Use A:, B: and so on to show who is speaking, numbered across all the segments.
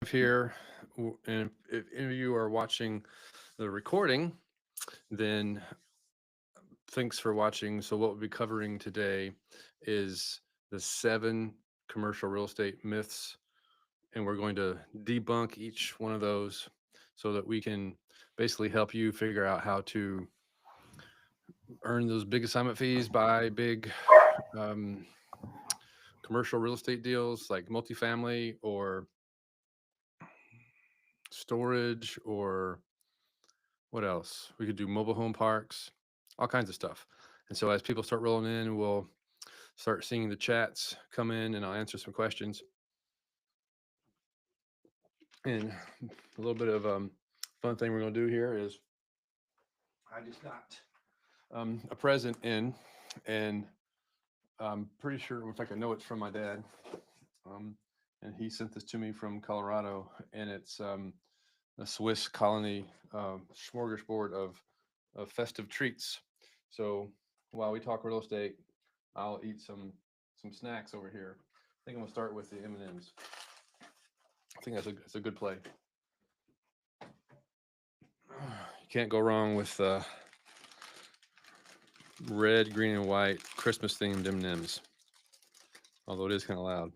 A: here, and if any of you are watching the recording, then thanks for watching. So, what we'll be covering today is the 7 commercial real estate myths, and we're going to debunk each one of those so that we can basically help you figure out how to earn those big assignment fees, buy big um, commercial real estate deals like multifamily or storage or what else? We could do mobile home parks, all kinds of stuff. And so as people start rolling in, we'll start seeing the chats come in and I'll answer some questions. And a little bit of fun thing we're going to do here is I just got a present in, and I'm pretty sure, in fact, I know it's from my dad. Um, and he sent this to me from Colorado, and it's a Swiss colony smorgasbord of festive treats. So while we talk real estate, I'll eat some snacks over here. I think I'm gonna start with the M&Ms. I think that's a good play. You can't go wrong with red, green, and white Christmas themed M&Ms. Although it is kind of loud.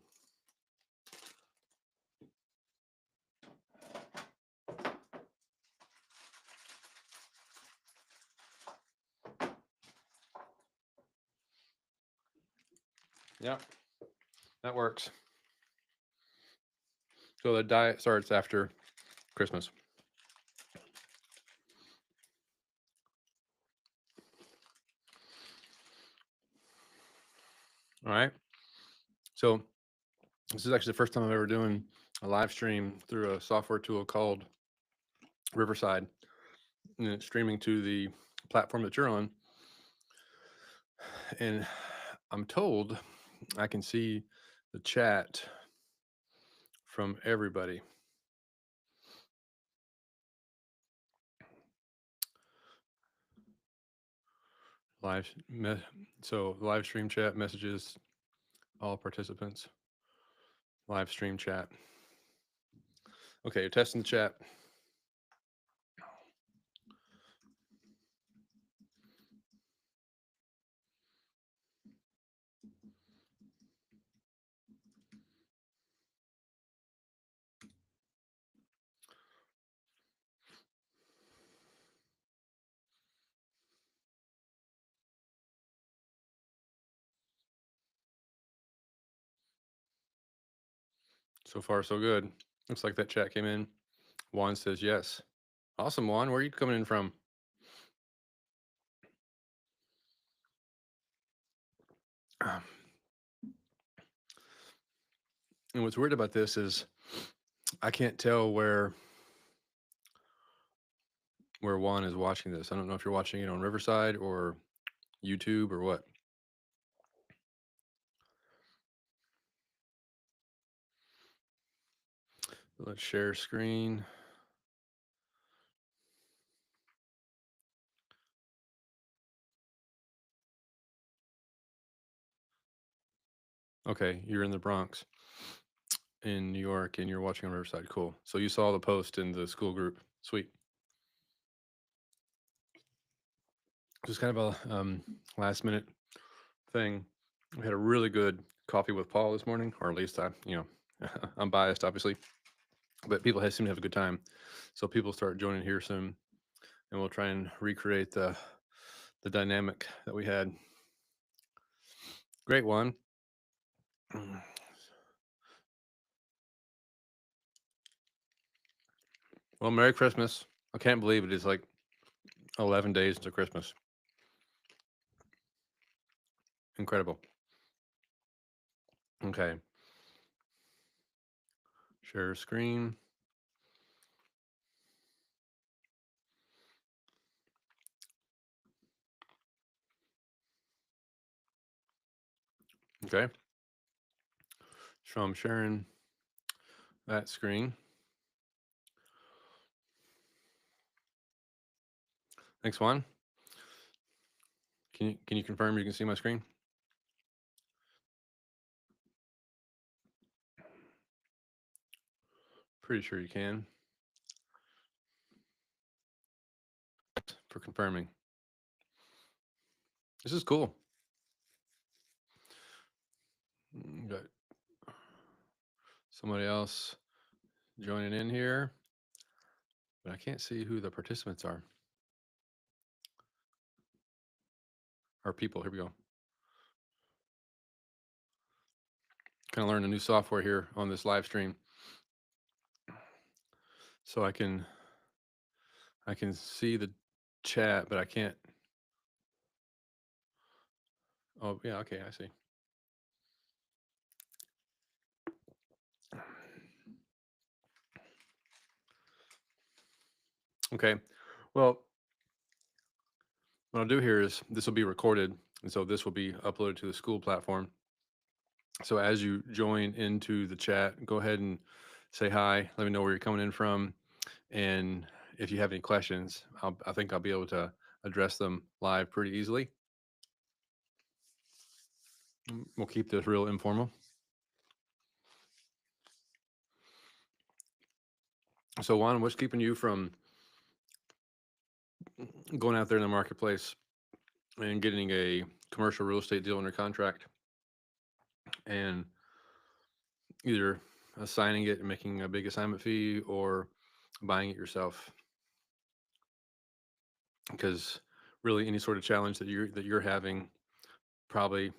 A: Yep, that works. So the diet starts after Christmas. All right. So this is actually the first time I'm ever doing a live stream through a software tool called Riverside, and it's streaming to the platform that you're on. And I'm told I can see the chat from everybody. Live, so live stream chat messages, all participants, live stream chat. Okay, you're testing the chat. So far, so good. Looks like that chat came in. Juan says yes. Awesome, Juan. Where are you coming in from? And what's weird about this is I can't tell where Juan is watching this. I don't know if you're watching it on Riverside or YouTube or what. Let's share screen. Okay, you're in the Bronx in New York and you're watching on Riverside. Cool. So you saw the post in the school group. Sweet. Just kind of a last minute thing. We had a really good coffee with Paul this morning, or at least I'm biased, obviously, but people seem to have a good time. So people start joining here soon, and we'll try and recreate the dynamic that we had. Great one. Well, Merry Christmas. I can't believe it is like 11 days to Christmas. Incredible. Okay. Share screen. Okay. So I'm sharing that screen. Thanks, Juan. Can you confirm you can see my screen? Pretty sure you can. For confirming. This is cool. Got somebody else joining in here, but I can't see who the participants are. Or people. Here we go. Kind of learn a new software here on this live stream, so I can see the chat, but I can't. Oh yeah, okay, I see. Okay, well, what I'll do here is this will be recorded, and so this will be uploaded to the school platform. So as you join into the chat, go ahead and say hi. Let me know where you're coming in from, and if you have any questions, I think I'll be able to address them live pretty easily. We'll keep this real informal. So Juan, what's keeping you from going out there in the marketplace and getting a commercial real estate deal under contract and either assigning it and making a big assignment fee or buying it yourself? Because really any sort of challenge that you're having probably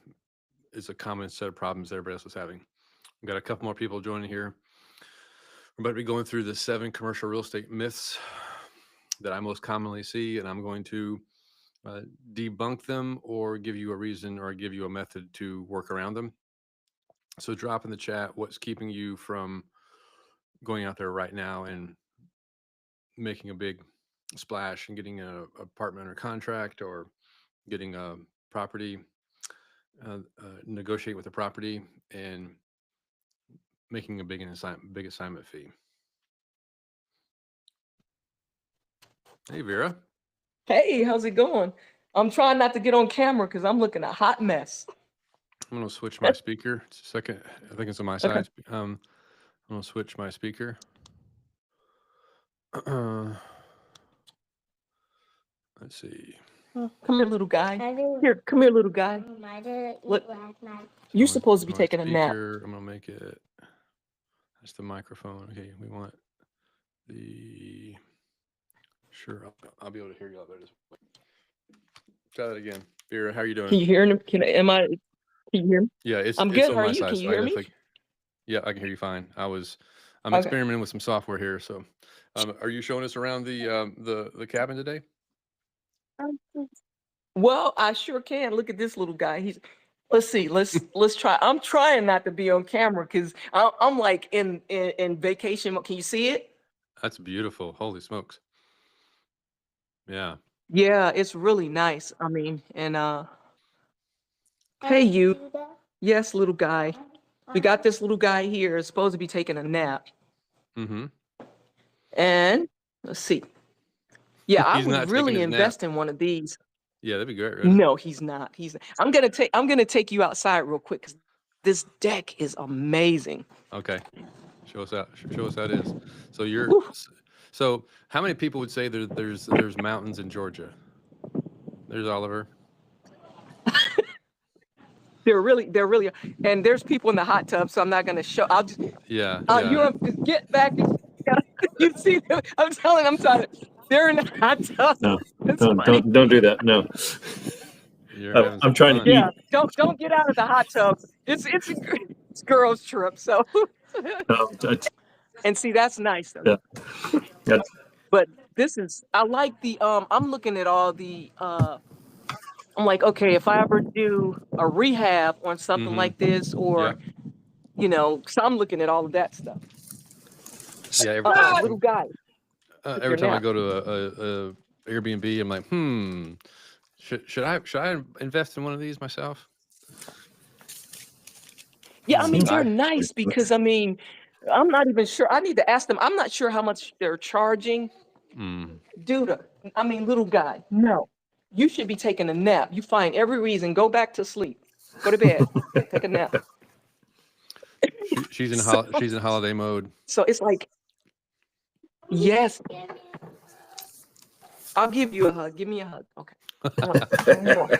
A: is a common set of problems that everybody else is having. We've got a couple more people joining here. We're about to be going through the 7 commercial real estate myths that I most commonly see, and I'm going to debunk them or give you a reason or give you a method to work around them. So drop in the chat what's keeping you from going out there right now and making a big splash and getting an apartment under contract or getting a property, negotiate with the property and making a big assignment fee. Hey, Vera.
B: Hey, how's it going? I'm trying not to get on camera because I'm looking a hot mess.
A: I'm going to switch my speaker. Just a second. I think it's on my side. I'm going to switch my speaker. Let's see.
B: Come here, little guy. Here, come here, little guy. Look, you're supposed to be taking a nap.
A: I'm going to make it. That's the microphone. Okay, we want the. Sure, I'll be able to hear you out there. Just try that again. Vera, how are you doing?
B: Can you hear him? Can you hear me?
A: Yeah,
B: I'm good. How are you? Can you hear me?
A: Yeah, I can hear you fine. I'm experimenting with some software here. So, are you showing us around the cabin today?
B: Well, I sure can. Look at this little guy. Let's see. Let's try. I'm trying not to be on camera because I'm like in vacation. Can you see it?
A: That's beautiful. Holy smokes. Yeah.
B: Yeah, it's really nice. I mean, and hey, you. Yes, little guy. We got this little guy here. Is supposed to be taking a nap.
A: Mm-hmm.
B: And let's see. Yeah, I would really invest in one of these.
A: Yeah, that'd be great. Right?
B: No, he's not. I'm gonna take you outside real quick because this deck is amazing.
A: Okay. Show us how it is. So so how many people would say there's mountains in Georgia? There's Oliver.
B: They're really, and there's people in the hot tub, so I'm not gonna show. I'll just.
A: Yeah.
B: You get back. You see them? I'm sorry. They're in the hot tub.
C: No, don't do that. No. I'm trying to eat.
B: Yeah, don't get out of the hot tub. It's a girls' trip, so. And see, that's nice though.
C: Yeah.
B: But this is, I like the I'm looking at all the I'm like, okay, if I ever do a rehab on something like this, or so I'm looking at all of that stuff.
A: Yeah,
B: little guy.
A: Every time I go to a Airbnb, I'm like, should I invest in one of these myself?
B: Yeah, I mean, they're nice because I mean, I'm not even sure. I need to ask them. I'm not sure how much they're charging. Dude, I mean, little guy, no. You should be taking a nap. You find every reason. Go back to sleep. Go to bed. Take a nap.
A: She's in holiday mode.
B: So it's like, Yes. I'll give you a hug. Give me a hug. Okay.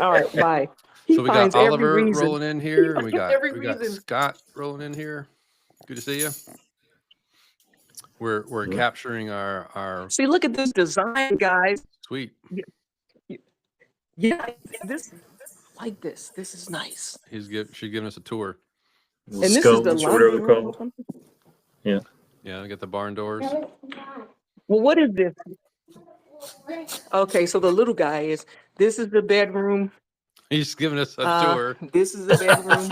B: All right. Bye. He
A: So we got
B: finds every
A: Oliver
B: reason.
A: rolling in here, and we got
B: Every
A: we got
B: reason.
A: Scott rolling in here. Good to see you. We're
C: Yeah.
A: capturing our
B: See, look at this design, guys.
A: sweet.
B: Yeah, this like this. This is nice.
A: She's giving us a tour.
B: And this is the
C: Scones, or
B: laundry
C: whatever they're
B: room or
C: called.
B: something?
A: Yeah, I got the barn doors.
B: Well, what is this? Okay, so the little guy is, this is the bedroom.
A: He's giving us a tour.
B: This is the bedroom.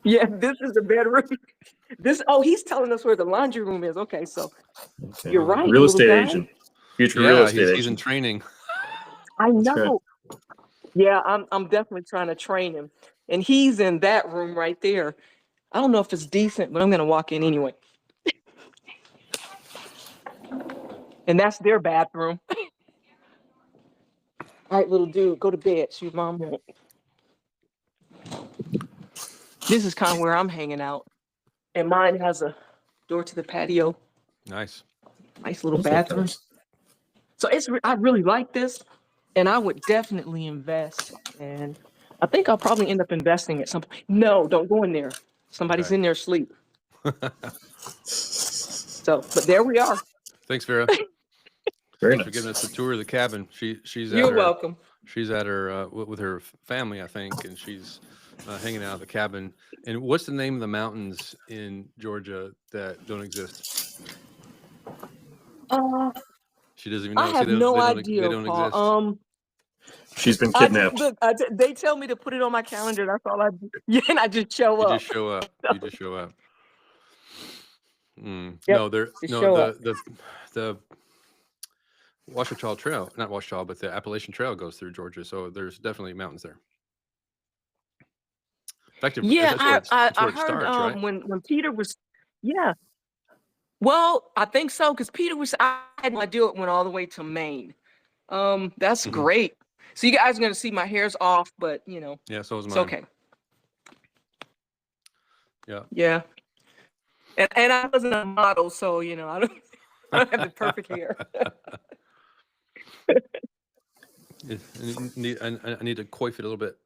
B: Yeah, this is the bedroom. He's telling us where the laundry room is. Okay, so
C: Okay.
B: you're right.
C: Real
B: little
C: estate
B: guy.
C: agent. Future real
A: Yeah,
C: estate
A: he's in
C: agent.
A: training.
B: I
C: That's right.
B: know. Yeah, I'm definitely trying to train him. And he's in that room right there. I don't know if it's decent, but I'm gonna walk in anyway. And that's their bathroom. All right, little dude, go to bed. So your mom won't. This is kind of where I'm hanging out. And mine has a door to the patio.
A: Nice.
B: Nice little
C: That's
B: bathroom.
C: nice.
B: So I really like this, and I would definitely invest. And I think I'll probably end up investing at some point. No, don't go in there. Somebody's
A: Okay.
B: in there asleep. So, but there we are.
A: Thanks, Vera.
C: Very
A: Thanks for giving
C: nice.
A: us a tour of the cabin. She's at
B: You're
A: her
B: welcome.
A: she's at her with her family, I think, and she's hanging out at the cabin. And what's the name of the mountains in Georgia that don't exist? She doesn't even know.
B: I
A: See,
B: have
A: they
B: no
A: don't
B: idea,
A: exist.
B: Paul.
C: She's been kidnapped.
B: They tell me to put it on my calendar. That's all I do. Yeah, and I just show
A: You
B: up.
A: just show up. You just show up.
B: Yep,
A: No, there.
B: just
A: No,
B: show up.
A: the Ouachita Trail, not Ouachita, but the Appalachian Trail goes through Georgia. So there's definitely mountains there. In fact,
B: Yeah,
A: that's where
B: I
A: it
B: heard
A: starts, right?
B: when Peter was, yeah. Well, I think so, because Peter was, I had no idea it went all the way to Maine. That's
A: Mhm.
B: great. So you guys are gonna see my hair's off, but you know,
A: Yeah, so is
B: it's
A: mine.
B: okay.
A: Yeah.
B: Yeah. And I wasn't a model, so you know, I don't have the perfect hair.
A: I need to coif it a little bit.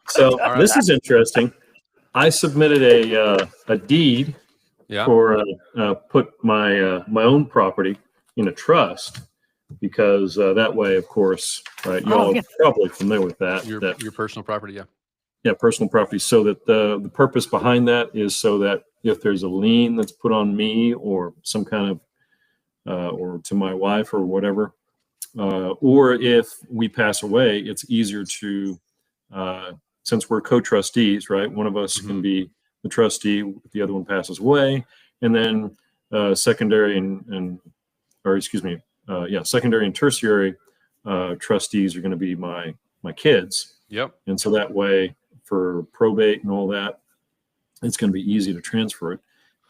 C: So
A: All right.
C: this is interesting. I submitted a deed
A: Yeah.
C: for put my my own property in a trust because that way, of course, right? Y'all
B: yeah.
C: are probably familiar with that.
A: Your personal property. Yeah.
C: Yeah, personal property. So that the purpose behind that is so that if there's a lien that's put on me or some kind of or to my wife or whatever, or if we pass away, it's easier to since we're co-trustees, right? One of us can be the trustee, if the other one passes away, and then secondary secondary and tertiary trustees are going to be my kids.
A: Yep.
C: And so that way, for probate and all that, it's going to be easy to transfer it.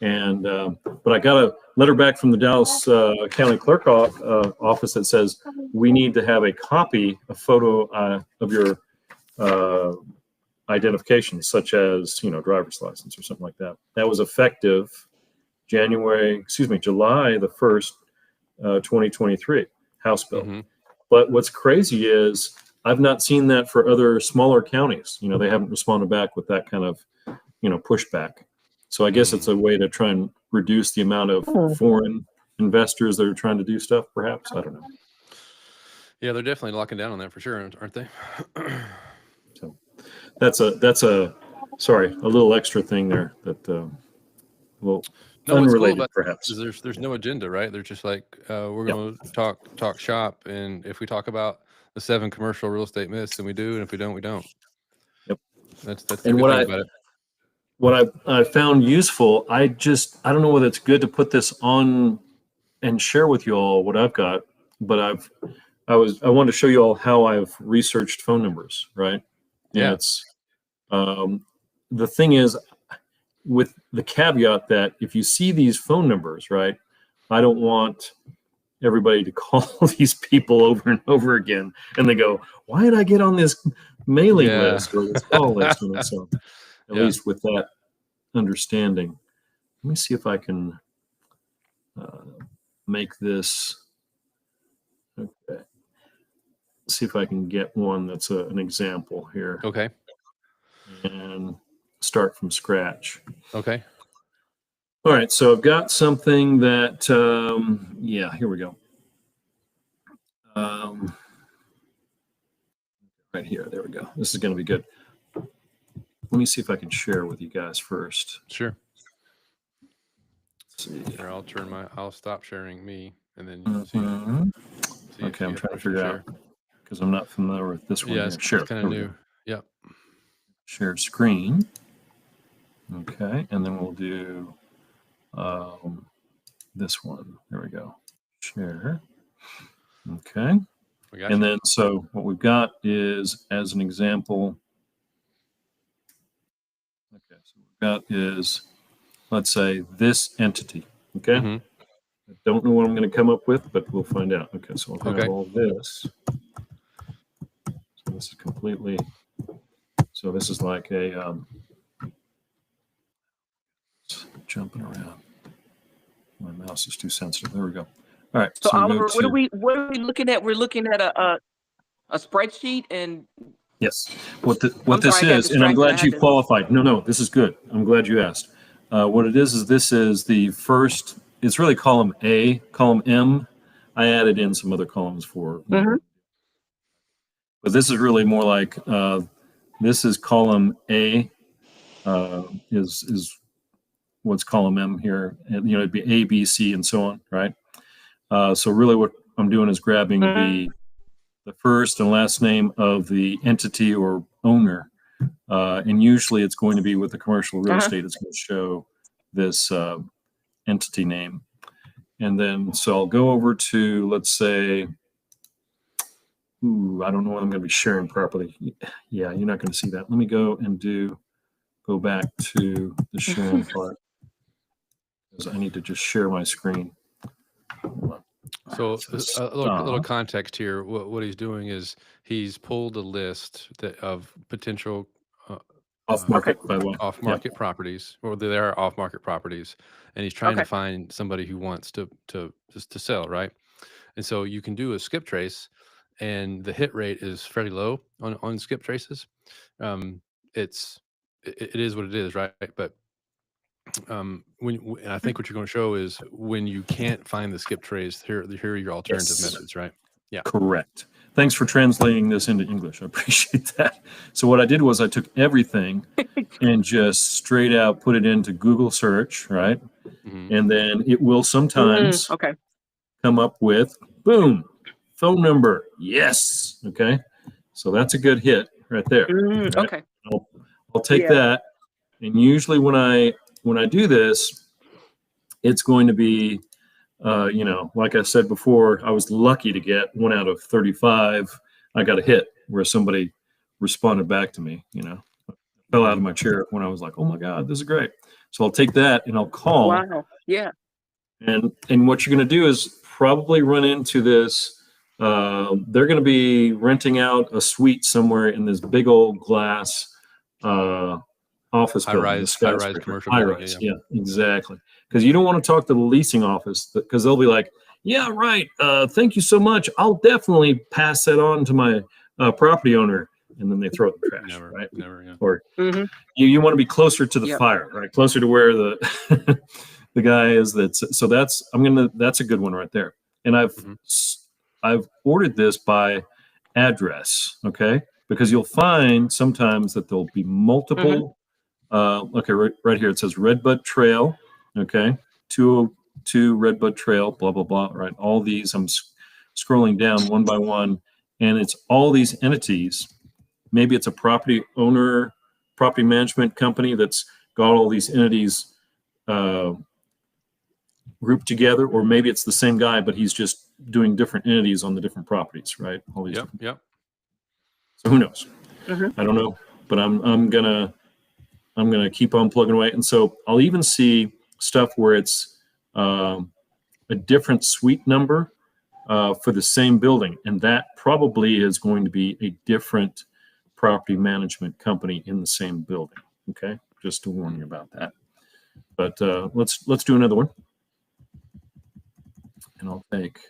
C: And but I got a letter back from the Dallas County Clerk office that says we need to have a copy, a photo of your identification, such as driver's license or something like that. That was effective July the 1st, 2023, House bill.
A: Mm-hmm.
C: But what's crazy is I've not seen that for other smaller counties. They haven't responded back with that kind of, pushback. So I guess it's a way to try and reduce the amount of foreign investors that are trying to do stuff, perhaps. I don't know.
A: Yeah, they're definitely locking down on that for sure, aren't they?
C: So that's a little extra thing there that
A: what's
C: unrelated,
A: cool
C: perhaps.
A: is there's no agenda, right? They're just like, we're going to talk shop, and if we talk about the 7 commercial real estate myths, then we do, and if we don't, we don't.
C: Yep.
A: That's the
C: And
A: good thing about it.
C: What I found useful, I don't know whether it's good to put this on and share with you all what I've got, but I wanted to show you all how I've researched phone numbers, right?
A: Yeah.
C: And it's the thing is, with the caveat that if you see these phone numbers, right, I don't want everybody to call these people over and over again, and they go, "Why did I get on this mailing list or this call list?" And so, at least with that understanding. Let me see if I can make this. Okay. See if I can get one that's an example here.
A: Okay.
C: And start from scratch.
A: Okay.
C: All right, so I've got something that, yeah, here we go. Right here, there we go. This is going to be good. Let me see if I can share with you guys first.
A: Sure.
C: Let's see.
A: Here, I'll stop sharing me, and then you see.
C: Mhm.
A: See if
C: Okay, I'm
A: you
C: trying to
A: push
C: figure
A: share.
C: out because I'm not familiar with this one.
A: Yeah,
C: here.
A: it's
C: Share.
A: kind
C: There
A: of
C: we
A: new.
C: go.
A: Yep.
C: Share screen. Okay, and then we'll do this one. There we go. Share. Okay.
A: We got
C: And
A: you.
C: then, so what we've got is, as an example, okay, so we've got is, let's say, this entity. Okay.
A: Mhm.
C: I don't know what I'm going to come up with, but we'll find out. Okay, so I'll have
A: Okay.
C: all this. So this is completely, so this is like a, jumping around. My mouse is too sensitive. There we go. All right.
B: So
C: So we'll
B: Oliver,
C: go to,
B: what are we looking at? We're looking at a spreadsheet, and
C: yes, what
B: I'm
C: this
B: sorry, I got
C: is, and I'm
B: distracted. I
C: glad
B: had
C: you
B: to.
C: qualified. No, this is good. I'm glad you asked. What it is this is the first, it's really column A, column M. I added in some other columns for,
B: Mhm.
C: but this is really more like, this is column A, is what's column M here. And, it'd be A, B, C, and so on, right? So really what I'm doing is grabbing the first and last name of the entity or owner. And usually it's going to be with the commercial real estate. It's going to show this entity name. And then, so I'll go over to, let's say, I don't know what I'm going to be sharing properly. Yeah, you're not going to see that. Let me go and go back to the sharing part, because I need to just share my screen. Hold on.
A: So
C: So
A: a little
C: stop.
A: context here. What he's doing is he's pulled a list of potential
C: Off market, by the way.
A: off-market properties, or they are off-market properties, and he's trying to
B: Okay.
A: find somebody who wants to sell, right? And so you can do a skip trace, and the hit rate is fairly low on skip traces. It is what it is, right? But and I think what you're going to show is when you can't find the skip trace, here are your alternative
C: Yes.
A: methods, right? Yeah.
C: Correct. Thanks for translating this into English. I appreciate that. So what I did was I took everything and just straight out put it into Google search, right?
A: Mhm.
C: And then it will sometimes
B: Okay.
C: come up with, boom, phone number. Yes. Okay. So that's a good hit right there. Right?
B: Okay.
C: I'll take
B: Yeah.
C: that. And usually when I do this, it's going to be, like I said before, I was lucky to get 1 out of 35. I got a hit where somebody responded back to me, I fell out of my chair when I was like, oh my God, this is great. So I'll take that and I'll call.
B: Wow. Yeah.
C: And what you're going to do is probably run into this. They're going to be renting out a suite somewhere in this big old glass office building, the
A: High-rise
C: skyscraper.
A: commercial building.
C: High-rise, yeah, exactly. Because you don't want to talk to the leasing office, because they'll be like, yeah, right, thank you so much. I'll definitely pass that on to my property owner. And then they throw it in the trash,
A: Never,
C: right?
A: yeah.
C: Or
B: Mhm.
C: you want to be closer to the
B: Yep.
C: fire, right? Closer to where the the guy is. That's a good one right there. And I've ordered this by address, okay? Because you'll find sometimes that there'll be multiple. Okay, right here it says Redbud Trail, okay, 202 Redbud Trail, blah blah blah. Right, all these I'm scrolling down one by one, and it's all these entities. Maybe it's a property owner, property management company that's got all these entities grouped together, or maybe it's the same guy, but he's just doing different entities on the different properties, right? All these.
A: Yep.
C: So who knows?
B: Mhm.
C: I don't know, but I'm gonna keep on plugging away, and so I'll even see stuff where it's a different suite number for the same building, and that probably is going to be a different property management company in the same building. Okay, just to warn you about that. But let's do another one, and I'll take.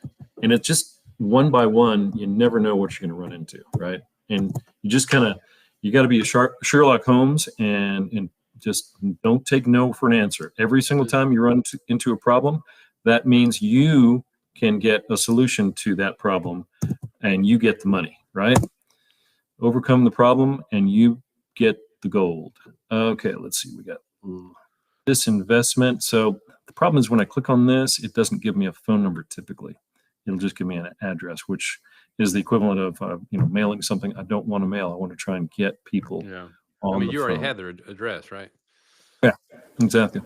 C: And it's just one by one. You never know what you're going to run into, right? And you just you got to be a Sherlock Holmes and just don't take no for an answer. Every single time you run into a problem, that means you can get a solution to that problem, and you get the money, right? Overcome the problem, and you get the gold. Okay, let's see. We got this investment. So the problem is when I click on this, it doesn't give me a phone number typically. It'll just give me an address, which is the equivalent of mailing something I don't want to mail. I want to try and get people on the
A: you already
C: phone.
A: had their address, right?
C: Yeah, exactly.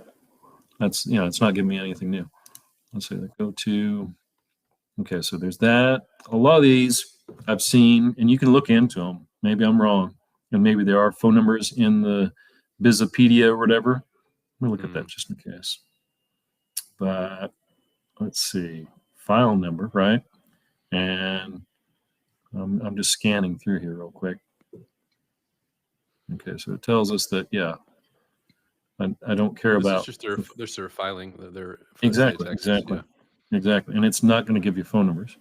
C: That's it's not giving me anything new. Let's say go to. Okay, so there's that. A lot of these I've seen, and you can look into them. Maybe I'm wrong, and maybe there are phone numbers in the Bizopedia or whatever. Let me look at that just in case. But let's see, file number, right? And I'm just scanning through here real quick. Okay, so it tells us that I don't care about.
A: This is just their filing. Their
C: exactly. Exactly, and it's not going to give you phone numbers.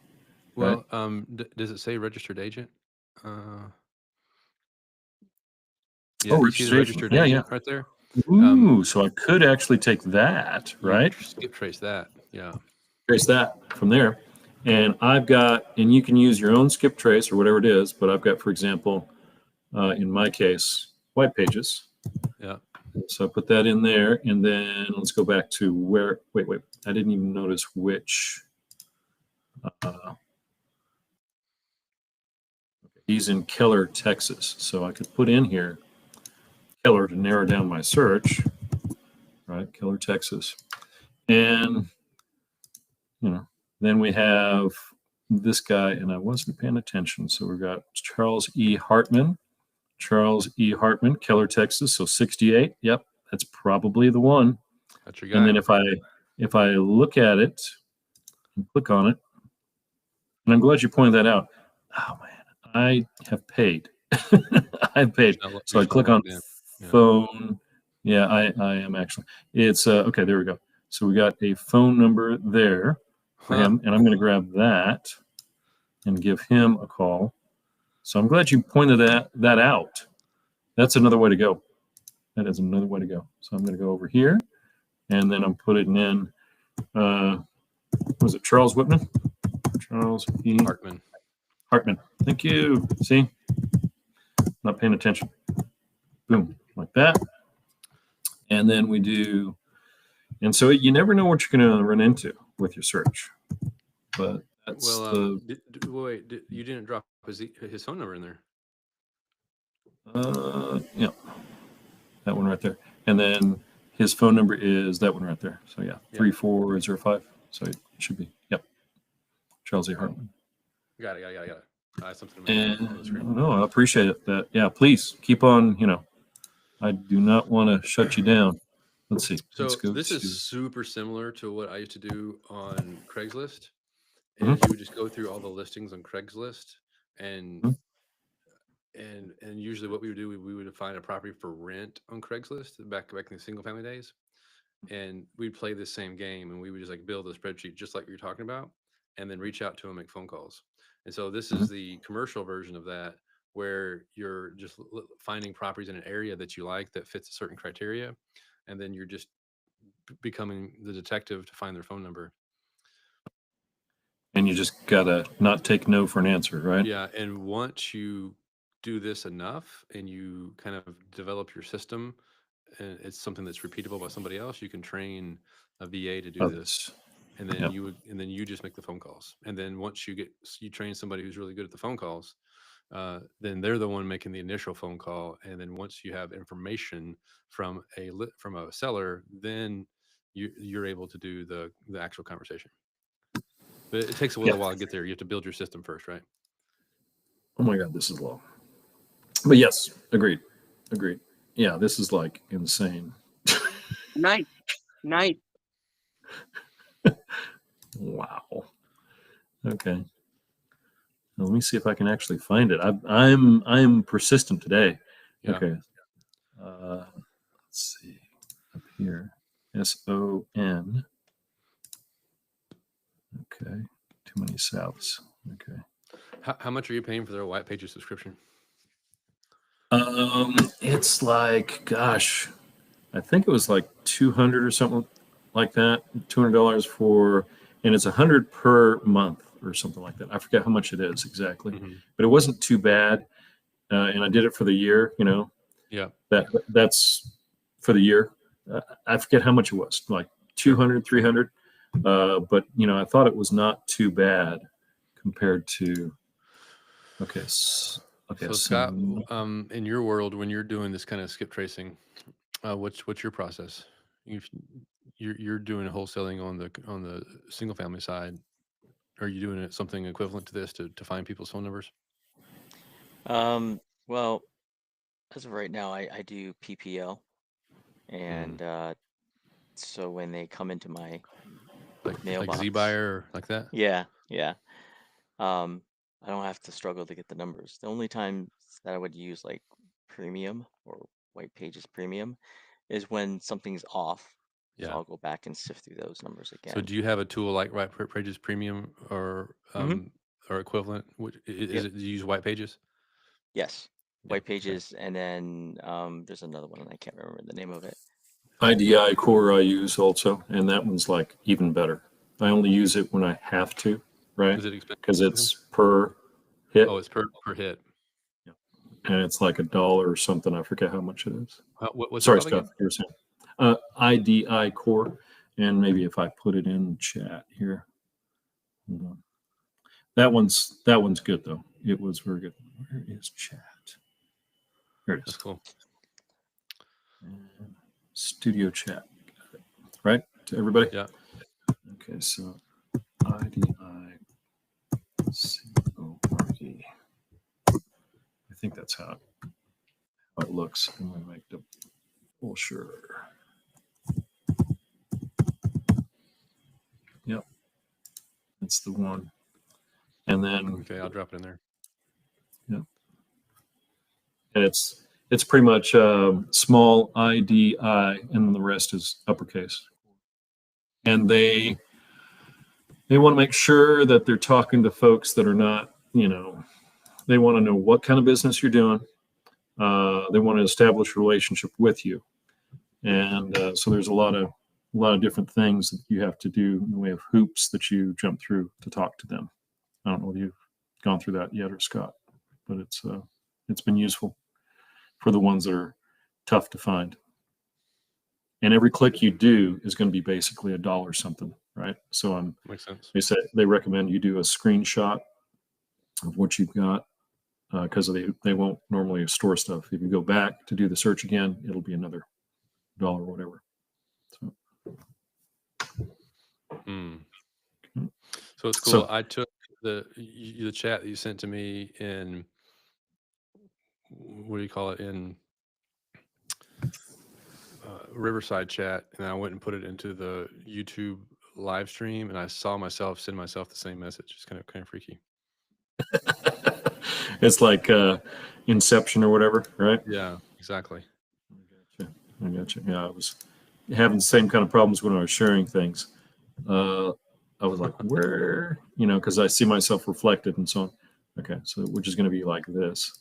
A: Well, right? Does it say registered agent?
C: Registration.
A: Agent right there.
C: Ooh, so I could actually take that, right?
A: Skip trace that,
C: Trace that from there, and and you can use your own skip trace or whatever it is. But I've got, for example, in my case, white pages.
A: Yeah.
C: So I put that in there, and then let's go back to where. Wait. I didn't even notice which. He's in Keller, Texas. So I could put in here Keller to narrow down my search. Right, Keller, Texas, and then we have this guy, and I wasn't paying attention. So we've got Charles E. Hartman. Charles E. Hartman, Keller, Texas. So 68. Yep, that's probably the one.
A: That's your guy.
C: And then if I look at it and click on it, and I'm glad you pointed that out. Oh man, I have paid. I've paid. So I click on phone. Yeah, I am actually. It's okay. There we go. So we got a phone number there for him, and I'm going to grab that and give him a call. So I'm glad you pointed that out. That's another way to go. That is another way to go. So I'm going to go over here, and then I'm putting in, was it Charles Whitman? Charles E. Hartman. Thank you. See? Not paying attention. Boom, like that. And then we do, and so you never know what you're going to run into with your search. But that's
A: wait, you didn't drop his phone number in there.
C: Yeah, that one right there. And then his phone number is that one right there. So 3405. So it should be, Charles A. Hartman.
A: Got it. Something
C: on the screen. No, I appreciate it. That please keep on. I do not want to shut you down. Let's see.
A: So this is super similar to what I used to do on Craigslist. And you would just go through all the listings on Craigslist, and usually what we would do, we would find a property for rent on Craigslist back in the single family days, and we'd play this same game, and we would just build a spreadsheet just like you're talking about, and then reach out to them, make phone calls. And so this is the commercial version of that, where you're just finding properties in an area that you like that fits a certain criteria, and then you're just becoming the detective to find their phone number.
C: And you just gotta not take no for an answer, right?
A: Yeah, and once you do this enough and you kind of develop your system, and it's something that's repeatable by somebody else, you can train a VA to do this, and then you just make the phone calls. And then once you train somebody who's really good at the phone calls, then they're the one making the initial phone call. And then once you have information from a seller, then you're able to do the actual conversation. But it takes a little while to get there. You have to build your system first, right?
C: Oh my God, this is low. But yes, agreed. Yeah, this is insane.
B: Nice.
C: Wow. Okay. Now, let me see if I can actually find it. I'm persistent today.
A: Yeah.
C: Okay. Let's see up here. S-O-N. Okay. Too many Souths. Okay.
A: How much are you paying for their White Pages subscription?
C: It's like, gosh, I think it was like 200 or something like that. $200 for, and it's 100 per month or something like that. I forget how much it is exactly, but it wasn't too bad. And I did it for the year, you know.
A: Yeah.
C: That's for the year. I forget how much it was, like 200, 300. But you know, I thought it was not too bad compared to. Okay. Okay.
A: So Scott, in your world, when you're doing this kind of skip tracing, what's your process? You're doing wholesaling on the single family side. Are you doing something equivalent to this to find people's phone numbers?
D: Well, as of right now, I do PPO, and so when they come into my
A: Like
D: mailbox,
A: ZBuyer or like that?
D: yeah, I don't have to struggle to get the numbers. The only time that I would use like premium or White Pages premium is when something's off. So
A: Yeah.
D: I'll go back and sift through those numbers again.
A: So do you have a tool like White Pages Premium or equivalent? Do you use White Pages?
D: Yes,
A: Yeah,
D: White Pages, and then there's another one, and I can't remember the name of it.
C: IDI Core I use also, and that one's like even better. I only use it when I have to, right?
A: Is it expensive?
C: Because it's per hit.
A: Oh, it's per hit.
C: Yeah. And it's like $1 or something. I forget how much it is.
A: What's
C: Sorry,
A: it called
C: Scott,
A: again?
C: you were saying. IDI Core, and maybe if I put it in chat here. Hold on. That one's good though. It was very good. Where is chat? Here it is.
A: That's cool.
C: And studio chat. Got it. Right? To everybody?
A: Yeah.
C: Okay, so IDI CORD. I think that's how it looks. I'm going to make the full sure. Yep. That's the one. And then
A: Okay, I'll drop it in there.
C: yeah. And it's pretty much small IDI, and then the rest is uppercase. And they want to make sure that they're talking to folks that are not, you know, they want to know what kind of business you're doing. They want to establish a relationship with you. And so there's a lot of different things that you have to do in the way of hoops that you jump through to talk to them. I don't know if you've gone through that yet or Scott, but it's been useful for the ones that are tough to find. And every click you do is going to be basically $1 something, right? So
A: Makes sense.
C: they recommend you do a screenshot of what you've got because they won't normally store stuff. If you go back to do the search again, it'll be another $1 or whatever. So.
A: So it's cool. So, I took the chat that you sent to me in, what do you call it, in Riverside chat, and I went and put it into the YouTube live stream, and I saw myself send myself the same message. It's kind of freaky.
C: It's like Inception or whatever, right?
A: Yeah, exactly.
C: I gotcha. Yeah, I was having the same kind of problems when I was sharing things. I was like, where, you know, because I see myself reflected and so on. Okay, so which is going to be like this,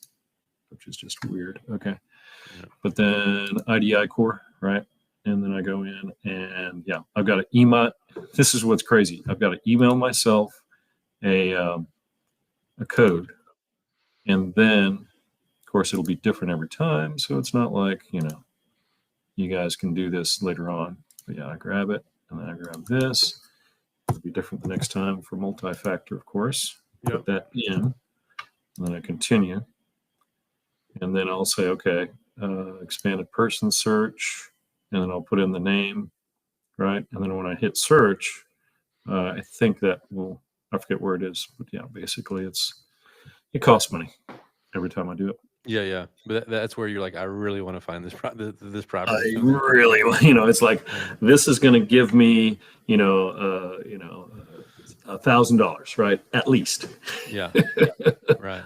C: which is just weird. Okay, yeah. But then IDI Core, right? And then I go in and yeah, I've got to email. This is what's crazy. I've got to email myself a code, and then of course it'll be different every time. So it's not like, you know, you guys can do this later on. But yeah, I grab it and then I grab this. It'll be different the next time for multi-factor, of course. Yep. Put that in, and then I continue. And then I'll say, okay, expanded person search, and then I'll put in the name, right? And then when I hit search, I think that will, I forget where it is, but yeah, basically it costs money every time I do it.
A: Yeah, but that's where you're like, I really want to find this property.
C: I really, you know, it's like this is going to give me, $1,000, right? At least.
A: Yeah. Right.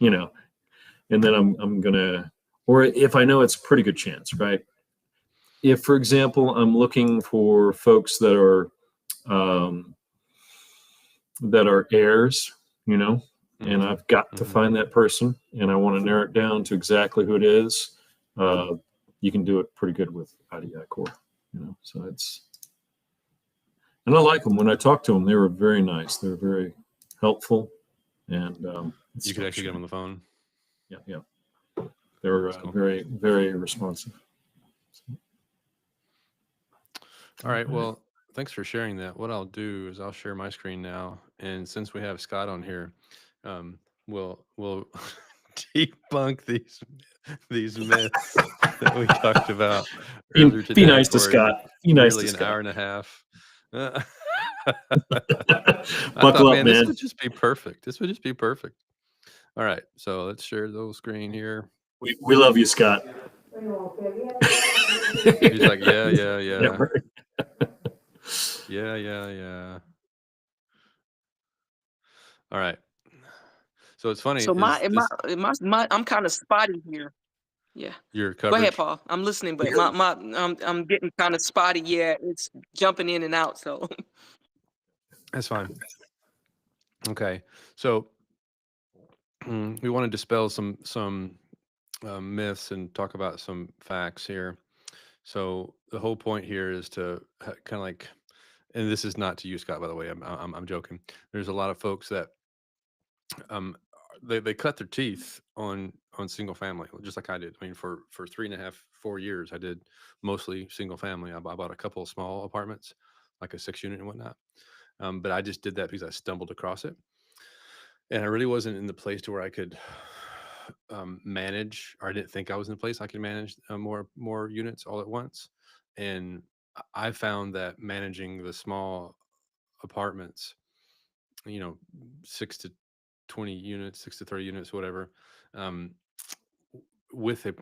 C: You know, and then I'm gonna, or if I know it's a pretty good chance, right? if, for example, I'm looking for folks that are heirs, and I've got to find that person, and I want to narrow it down to exactly who it is, you can do it pretty good with IDI Core. So and I like them. When I talked to them, they were very nice. They were very helpful, and
A: You could actually get them on the phone.
C: Yeah. They were
A: Cool.
C: very, very responsive.
A: All right. Well, thanks for sharing that. What I'll do is I'll share my screen now, and since we have Scott on here, we'll debunk these myths that we talked about earlier today.
C: Be nice to Scott. Be nice to
A: Nearly
C: Scott.
A: an hour and a half.
C: Buckle up, man.
A: This would just be perfect. All right. So let's share the little screen here.
C: We love you, Scott.
A: He's like, yeah.
C: Yeah, right.
A: Yeah. All right. So it's funny.
B: So I'm kind of spotty here. Yeah.
A: Your
B: Go
A: coverage.
B: ahead, Paul. I'm listening, but I'm getting kind of spotty. Yeah, it's jumping in and out. So
A: That's fine. Okay. So we want to dispel some myths and talk about some facts here. So the whole point here is to kind of like, and this is not to you, Scott, by the way. I'm joking. There's a lot of folks that they cut their teeth on single family, just like I did. I mean, for 3.5, 4 years, I did mostly single family. I bought a couple of small apartments, like a 6-unit and whatnot. But I just did that because I stumbled across it, and I really wasn't in the place to where I could manage, or I didn't think I was in a place I could manage more units all at once. And I found that managing the small apartments, 6 to 20 units, 6 to 30 units, whatever, with a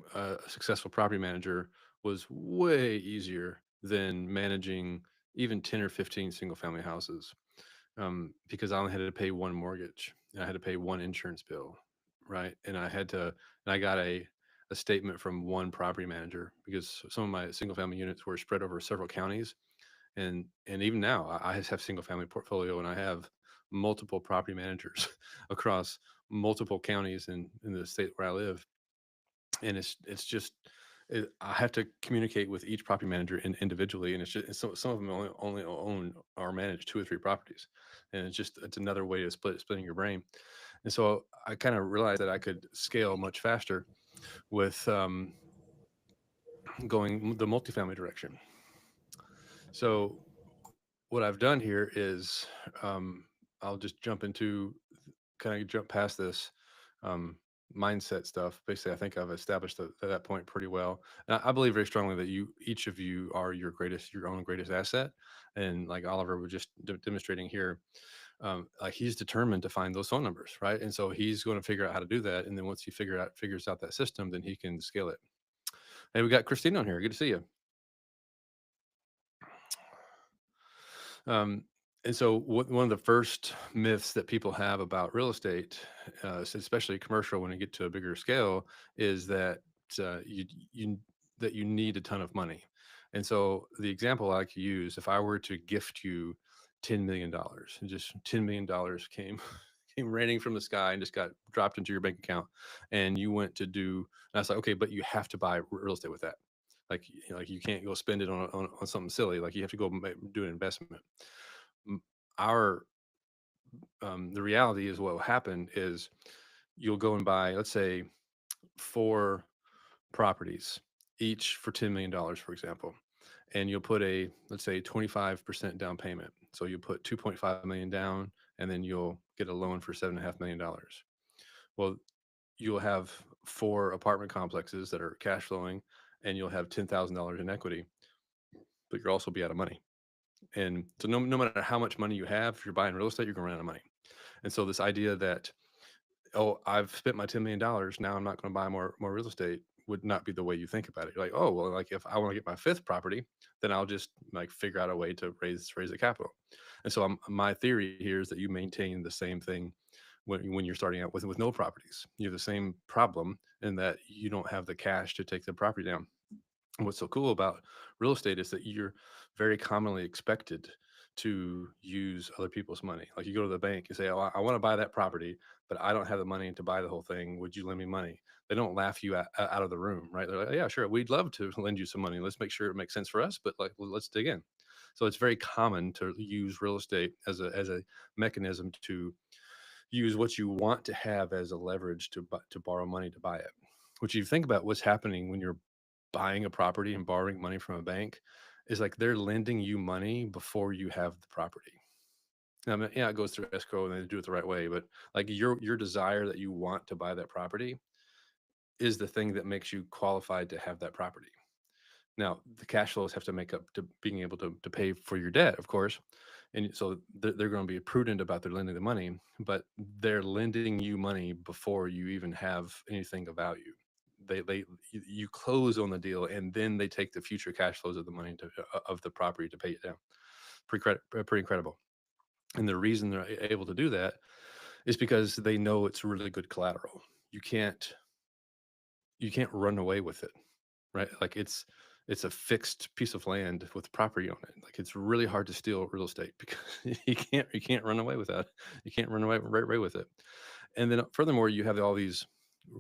A: successful property manager was way easier than managing even 10 or 15 single family houses, because I only had to pay one mortgage and I had to pay one insurance bill, right? And I got a statement from one property manager, because some of my single family units were spread over several counties. And even now I just have single family portfolio, and I have multiple property managers across multiple counties in the state where I live. And it's just I have to communicate with each property manager individually, and so some of them only own or manage 2 or 3 properties, and it's another way of splitting your brain. And so I kind of realized that I could scale much faster with going the multifamily direction. So what I've done here is I'll just jump past this mindset stuff. Basically, I think I've established that point pretty well. And I believe very strongly that each of you are your own greatest asset. And like Oliver was just demonstrating here, like he's determined to find those phone numbers, right? And so he's going to figure out how to do that. And then once he figures out that system, then he can scale it. Hey, we got Christine on here. Good to see you. And so one of the first myths that people have about real estate, especially commercial, when you get to a bigger scale, is that you need a ton of money. And so the example I like to use, if I were to gift you $10 million, and just $10 million came raining from the sky and just got dropped into your bank account, and you went to do, and I was like, okay, but you have to buy real estate with that. Like you can't go spend it on something silly. Like you have to go do an investment. The reality is what will happen is you'll go and buy, let's say, 4 properties, each for $10 million, for example, and you'll put let's say 25% down payment. So you'll put 2.5 million down, and then you'll get a loan for $7.5 million. Well, you'll have 4 apartment complexes that are cash flowing, and you'll have $10,000 in equity, but you'll also be out of money. And so no matter how much money you have, if you're buying real estate, you're going to run out of money. And so this idea that, oh, I've spent my $10 million, now I'm not going to buy more real estate, would not be the way you think about it. You're like, oh, well, like if I want to get my 5th property, then I'll just like figure out a way to raise the capital. And so my theory here is that you maintain the same thing when you're starting out with no properties. You have the same problem in that you don't have the cash to take the property down. And what's so cool about real estate is that you're very commonly expected to use other people's money. Like you go to the bank and say, "Oh, I want to buy that property, but I don't have the money to buy the whole thing. Would you lend me money?" They don't laugh you out of the room, right? They're like, "Yeah, sure. We'd love to lend you some money. Let's make sure it makes sense for us, but like, let's dig in." So it's very common to use real estate as a mechanism to use what you want to have as a leverage to borrow money to buy it. Which you think about what's happening when you're buying a property and borrowing money from a bank is like they're lending you money before you have the property. Now, I mean, yeah, it goes through escrow and they do it the right way, but like your desire that you want to buy that property is the thing that makes you qualified to have that property. Now, the cash flows have to make up to being able to pay for your debt, of course. And so they're going to be prudent about their lending the money, but they're lending you money before you even have anything of value. You close on the deal, and then they take the future cash flows of the money of the property to pay it down. Pretty incredible. And the reason they're able to do that is because they know it's really good collateral. You can't run away with it, right? Like it's a fixed piece of land with property on it. Like it's really hard to steal real estate because you can't run away with that. You can't run away right away with it. And then furthermore, you have all these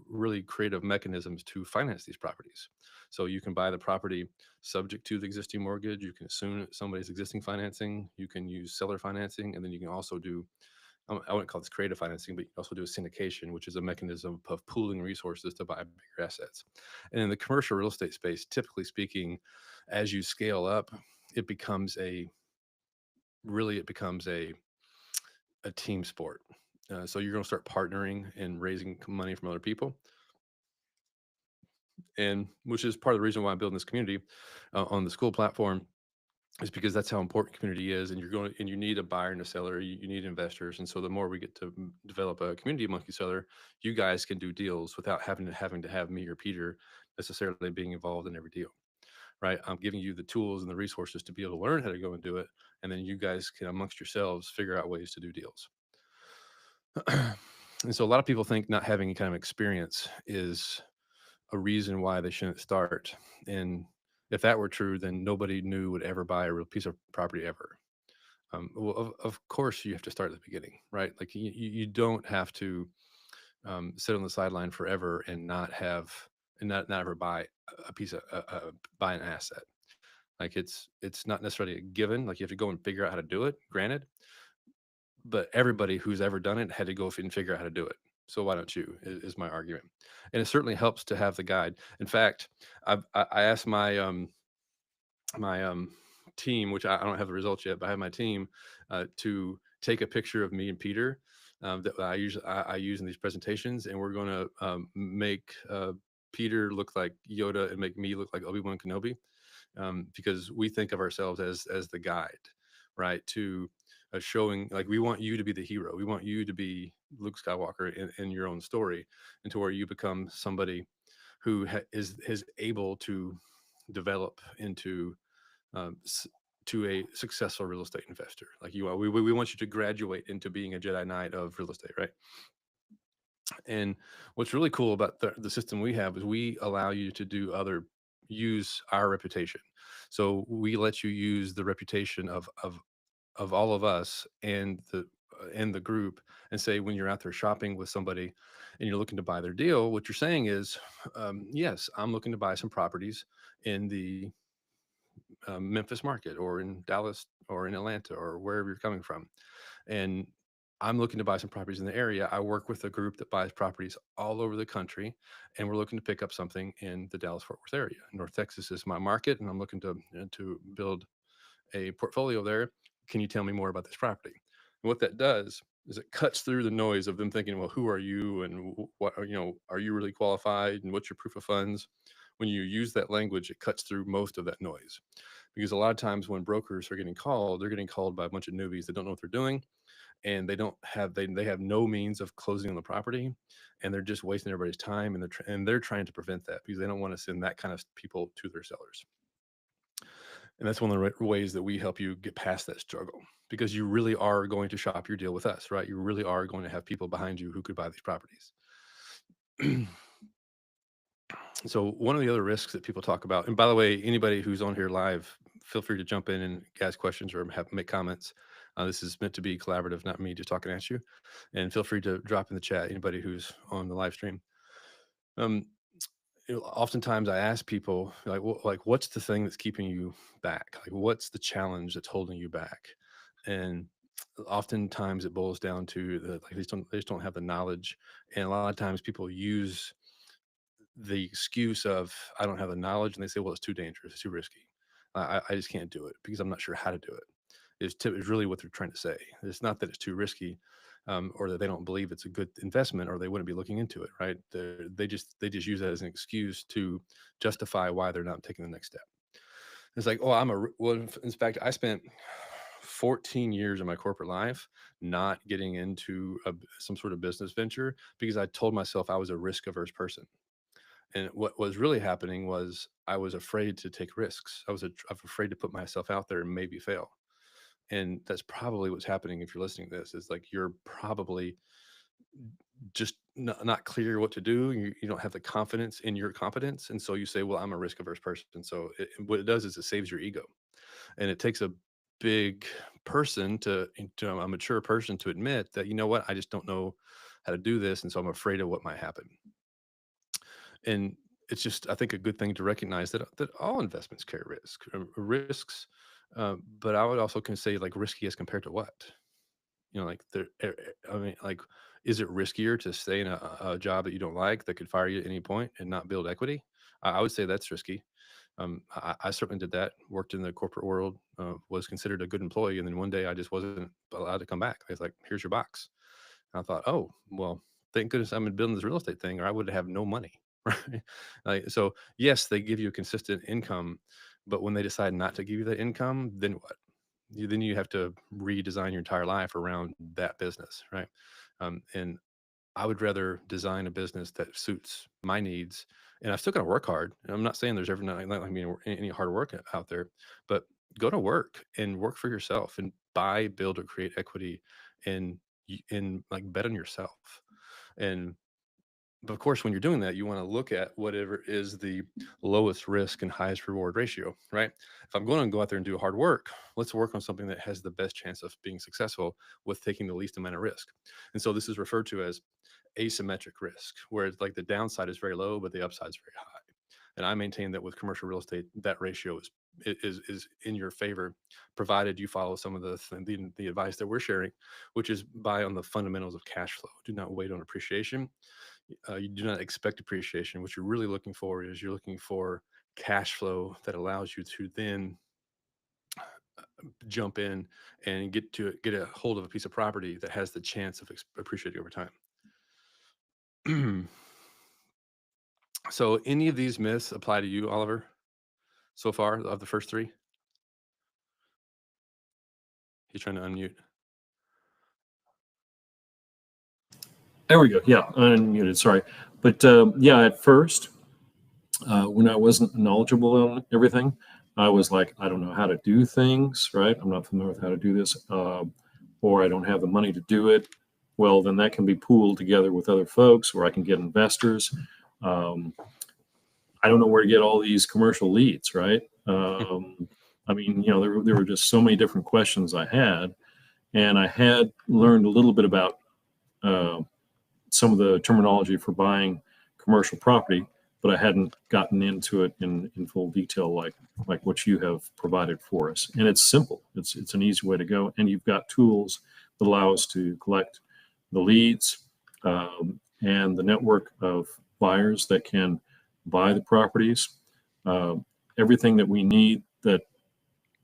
A: really creative mechanisms to finance these properties. So you can buy the property subject to the existing mortgage. You can assume somebody's existing financing. You can use seller financing, and then you can also do I wouldn't call this creative financing, but you can also do a syndication, which is a mechanism of pooling resources to buy bigger assets. And in the commercial real estate space, typically speaking, as you scale up, it becomes a it becomes a team sport. So you're going to start partnering and raising money from other people, and which is part of the reason why I'm building this community on the school platform is because that's how important community is. And you need a buyer and a seller, you need investors. And so the more we get to develop a community amongst each other, you guys can do deals without having to have me or Peter necessarily being involved in every deal, right? I'm giving you the tools and the resources to be able to learn how to go and do it. And then you guys can amongst yourselves figure out ways to do deals. And so a lot of people think not having any kind of experience is a reason why they shouldn't start. And if that were true, then nobody new would ever buy a real piece of property ever. Well, of course, you have to start at the beginning, right? Like you don't have to sit on the sideline forever and not ever buy a piece of buy an asset. Like it's not necessarily a given. Like you have to go and figure out how to do it. Granted, but everybody who's ever done it had to go and figure out how to do it. So why don't you? Is my argument, and it certainly helps to have the guide. In fact, I asked my team, which I don't have the results yet, but I have my team to take a picture of me and Peter that I use in these presentations, and we're going to make Peter look like Yoda and make me look like Obi-Wan Kenobi, because we think of ourselves as the guide, right? To showing like we want you to be the hero, we want you to be Luke Skywalker in your own story, and to where you become somebody who is able to develop into to a successful real estate investor like you are. We want you to graduate into being a Jedi Knight of real estate, right? And what's really cool about the system we have is we allow you to use our reputation. So we let you use the reputation of all of us and the group, and say when you're out there shopping with somebody and you're looking to buy their deal, what you're saying is, yes, I'm looking to buy some properties in the Memphis market or in Dallas or in Atlanta or wherever you're coming from. And I'm looking to buy some properties in the area. I work with a group that buys properties all over the country, and we're looking to pick up something in the Dallas Fort Worth area. North Texas is my market, and I'm looking to build a portfolio there. Can you tell me more about this property? And what that does is it cuts through the noise of them thinking, well, who are you, and what are you really qualified, and what's your proof of funds? When you use that language, it cuts through most of that noise, because a lot of times when brokers are getting called, they're getting called by a bunch of newbies that don't know what they're doing, and they have no means of closing on the property, and they're just wasting everybody's time, and they're trying to prevent that because they don't want to send that kind of people to their sellers. And that's one of the ways that we help you get past that struggle, because you really are going to shop your deal with us, right? You really are going to have people behind you who could buy these properties. So one of the other risks that people talk about, and by the way, anybody who's on here live, feel free to jump in and ask questions or make comments. This is meant to be collaborative, not me just talking at you. And feel free to drop in the chat, anybody who's on the live stream. Oftentimes I ask people like, what's the thing that's keeping you back? Like, what's the challenge that's holding you back? And oftentimes it boils down to like they just don't have the knowledge. And a lot of times people use the excuse of I don't have the knowledge, and they say, well, it's too dangerous, it's too risky. I just can't do it because I'm not sure how to do it. Is really what they're trying to say. It's not that it's too risky, or that they don't believe it's a good investment, or they wouldn't be looking into it, right? They just use that as an excuse to justify why they're not taking the next step. It's like, oh, in fact, I spent 14 years of my corporate life not getting into some sort of business venture because I told myself I was a risk averse person. And what was really happening was I was afraid to take risks. I was afraid to put myself out there and maybe fail. And that's probably what's happening if you're listening to this, is like you're probably just not clear what to do. You don't have the confidence in your competence. And so you say, well, I'm a risk averse person. So what it does is it saves your ego. And it takes a big person to a mature person to admit that, you know what, I just don't know how to do this. And so I'm afraid of what might happen. And it's just, I think, a good thing to recognize that all investments carry risks. But I would also can say, like, risky as compared to what? Like I mean, like, is it riskier to stay in a job that you don't like that could fire you at any point and not build equity? I would say that's risky. I certainly did that. Worked in the corporate world, was considered a good employee, and then one day I just wasn't allowed to come back. They was like, "Here's your box." And I thought, "Oh, well, thank goodness I'm building this real estate thing, or I would have no money." Right? Like, so yes, they give you a consistent income, but when they decide not to give you that income, then what? Then you have to redesign your entire life around that business, right? And I would rather design a business that suits my needs. And I'm still going to work hard. And I'm not saying there's ever not like me any hard work out there, but go to work and work for yourself and buy, build, or create equity, and like bet on yourself. And but of course, when you're doing that, you want to look at whatever is the lowest risk and highest reward ratio, right? If I'm going to go out there and do hard work, let's work on something that has the best chance of being successful with taking the least amount of risk. And so this is referred to as asymmetric risk, where it's like the downside is very low, but the upside is very high. And I maintain that with commercial real estate, that ratio is in your favor, provided you follow some of the advice that we're sharing, which is buy on the fundamentals of cash flow. Do not wait on appreciation. You do not expect appreciation. What you're really looking for is you're looking for cash flow that allows you to then jump in and get a hold of a piece of property that has the chance of appreciating over time. So any of these myths apply to you, Oliver, so far, of the first three? He's trying to unmute.
C: There we go. Yeah, unmuted. Sorry. But yeah, at first, when I wasn't knowledgeable on everything, I was like, I don't know how to do things, right? I'm not familiar with how to do this, or I don't have the money to do it. Well, then that can be pooled together with other folks, or I can get investors. I don't know where to get all these commercial leads, right? I mean, there were just so many different questions I had, and I had learned a little bit about some of the terminology for buying commercial property, but I hadn't gotten into it in full detail like what you have provided for us. And it's simple. It's an easy way to go. And you've got tools that allow us to collect the leads and the network of buyers that can buy the properties. Everything that we need that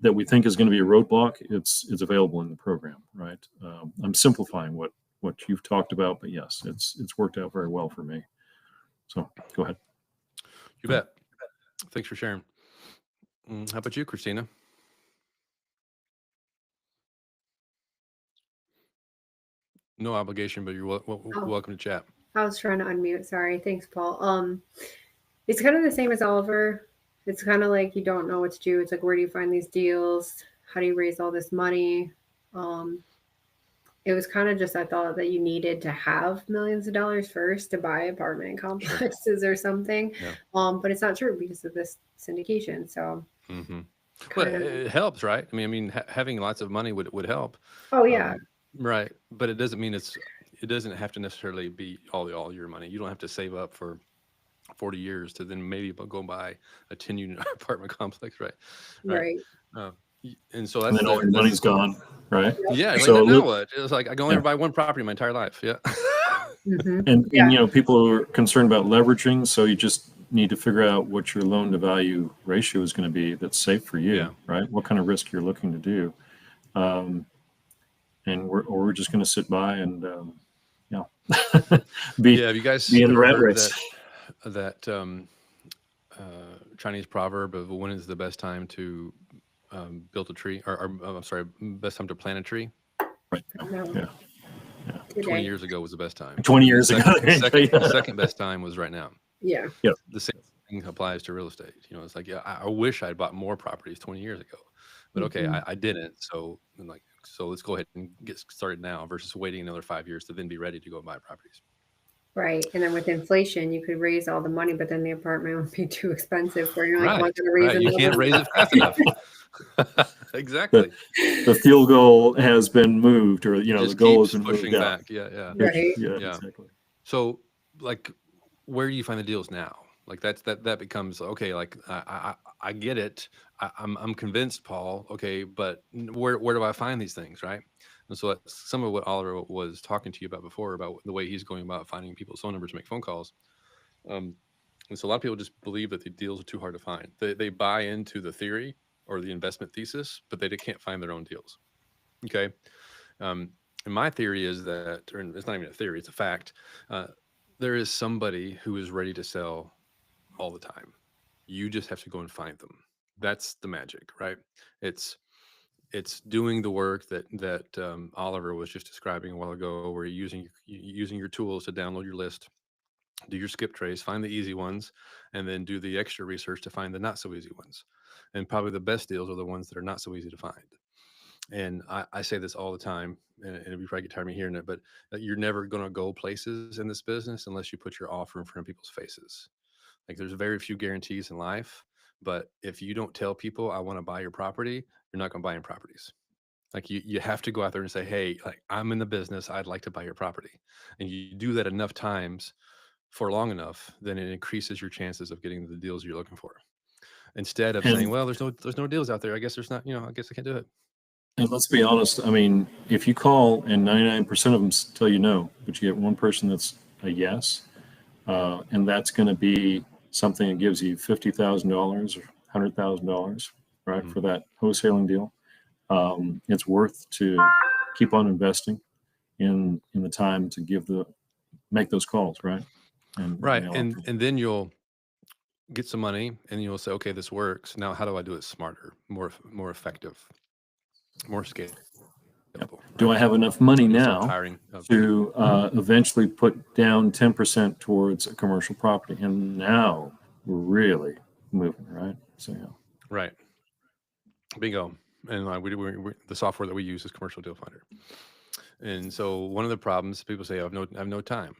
C: we think is going to be a roadblock, it's available in the program, right? I'm simplifying what you've talked about, but yes, it's worked out very well for me. So go ahead.
A: You bet. Thanks for sharing. How about you, Christina? No obligation, but you're welcome to chat.
E: I was trying to unmute. Sorry. Thanks, Paul. It's kind of the same as Oliver. It's kind of like you don't know what to do. It's like, where do you find these deals? How do you raise all this money? it was kind of just I thought that you needed to have millions of dollars first to buy apartment complexes or something.
A: Yeah.
E: But it's not true because of this syndication. So
A: Mm-hmm. Well,
E: kind of,
A: it helps, right? I mean, having lots of money would help.
E: oh yeah,
A: Right. But it doesn't mean it doesn't have to necessarily be all your money. You don't have to save up for 40 years to then maybe go buy a 10-unit apartment complex, right?
E: right.
A: And so
C: And
A: that's
C: then all your money's gone, right?
A: yeah. Like,
C: So
A: now what? It was like I can only ever buy one property my entire life. Yeah.
E: Mhm.
C: And
E: Yeah.
C: you know, people are concerned about leveraging, so you just need to figure out what your loan to value ratio is going to be that's safe for you,
A: Yeah.
C: right? What kind of risk you're looking to do. And we're just going to sit by and, be,
A: Yeah. Have you guys
C: be in the
A: ever
C: rat
A: heard
C: race.
A: that Chinese proverb of when is the best time to build a tree, or I'm sorry, best time to plant a tree?
C: Right.
E: No.
C: Yeah.
A: 20
E: Today.
A: years ago was the best time.
C: 20 years
A: The
C: ago.
A: the second best time was right now.
E: Yeah.
A: The same thing applies to real estate. You know, it's like, yeah, I wish I'd bought more properties 20 years ago, but okay,
E: Mhm.
A: I didn't. So let's go ahead and get started now versus waiting another 5 years to then be ready to go buy properties.
E: Right. And then with inflation, you could raise all the money, but then the apartment would be too expensive for you. Like,
A: Right,
E: well, I'm gonna raise
A: right. You
E: another-
A: can't raise it fast enough. Exactly.
C: The field goal has been moved, or, you know,
A: Just
C: the goal
A: keeps
C: has been
A: pushing
C: moved out.
A: back. Yeah.
E: Right.
C: Yeah,
A: Yeah.
C: exactly.
A: So, like, where do you find the deals now? Like that becomes okay. Like I get it. I'm convinced, Paul. Okay, but where do I find these things, right? And so that's some of what Oliver was talking to you about before, about the way he's going about finding people's phone numbers to make phone calls. And so a lot of people just believe that the deals are too hard to find. They buy into the theory or the investment thesis, but they can't find their own deals. Okay. And my theory is that, or it's not even a theory, it's a fact. There is somebody who is ready to sell all the time. You just have to go and find them. That's the magic, right? It's doing the work that Oliver was just describing a while ago, where you're using your tools to download your list, do your skip trace, find the easy ones, and then do the extra research to find the not so easy ones. And probably the best deals are the ones that are not so easy to find. And I say this all the time, and you probably get tired of me hearing it, but you're never going to go places in this business unless you put your offer in front of people's faces. Like, there's very few guarantees in life, but if you don't tell people I want to buy your property, you're not going to buy any properties. Like, you have to go out there and say, hey, like, I'm in the business, I'd like to buy your property. And you do that enough times for long enough, then it increases your chances of getting the deals you're looking for. Instead of
C: And-
A: saying, well, there's no deals out there. I guess there's not, I guess I can't do it.
C: And let's be honest, I mean, if you call and 99% of them tell you no, but you get one person that's a yes, and that's going to be something that gives you $50,000 or $100,000, right, for that wholesaling deal, it's worth to keep on investing in the time to make those calls, right?
A: Right. And then you'll get some money and you'll say, okay, this works. Now, how do I do it smarter, more effective, more scalable?
C: do I have enough money
A: And you start
C: now
A: hiring
C: to eventually put down 10% towards a commercial property? And now we're really moving, right? So, yeah.
A: right. Bingo. And the software that we use is Commercial Deal Finder. And so one of the problems people say, I have no time.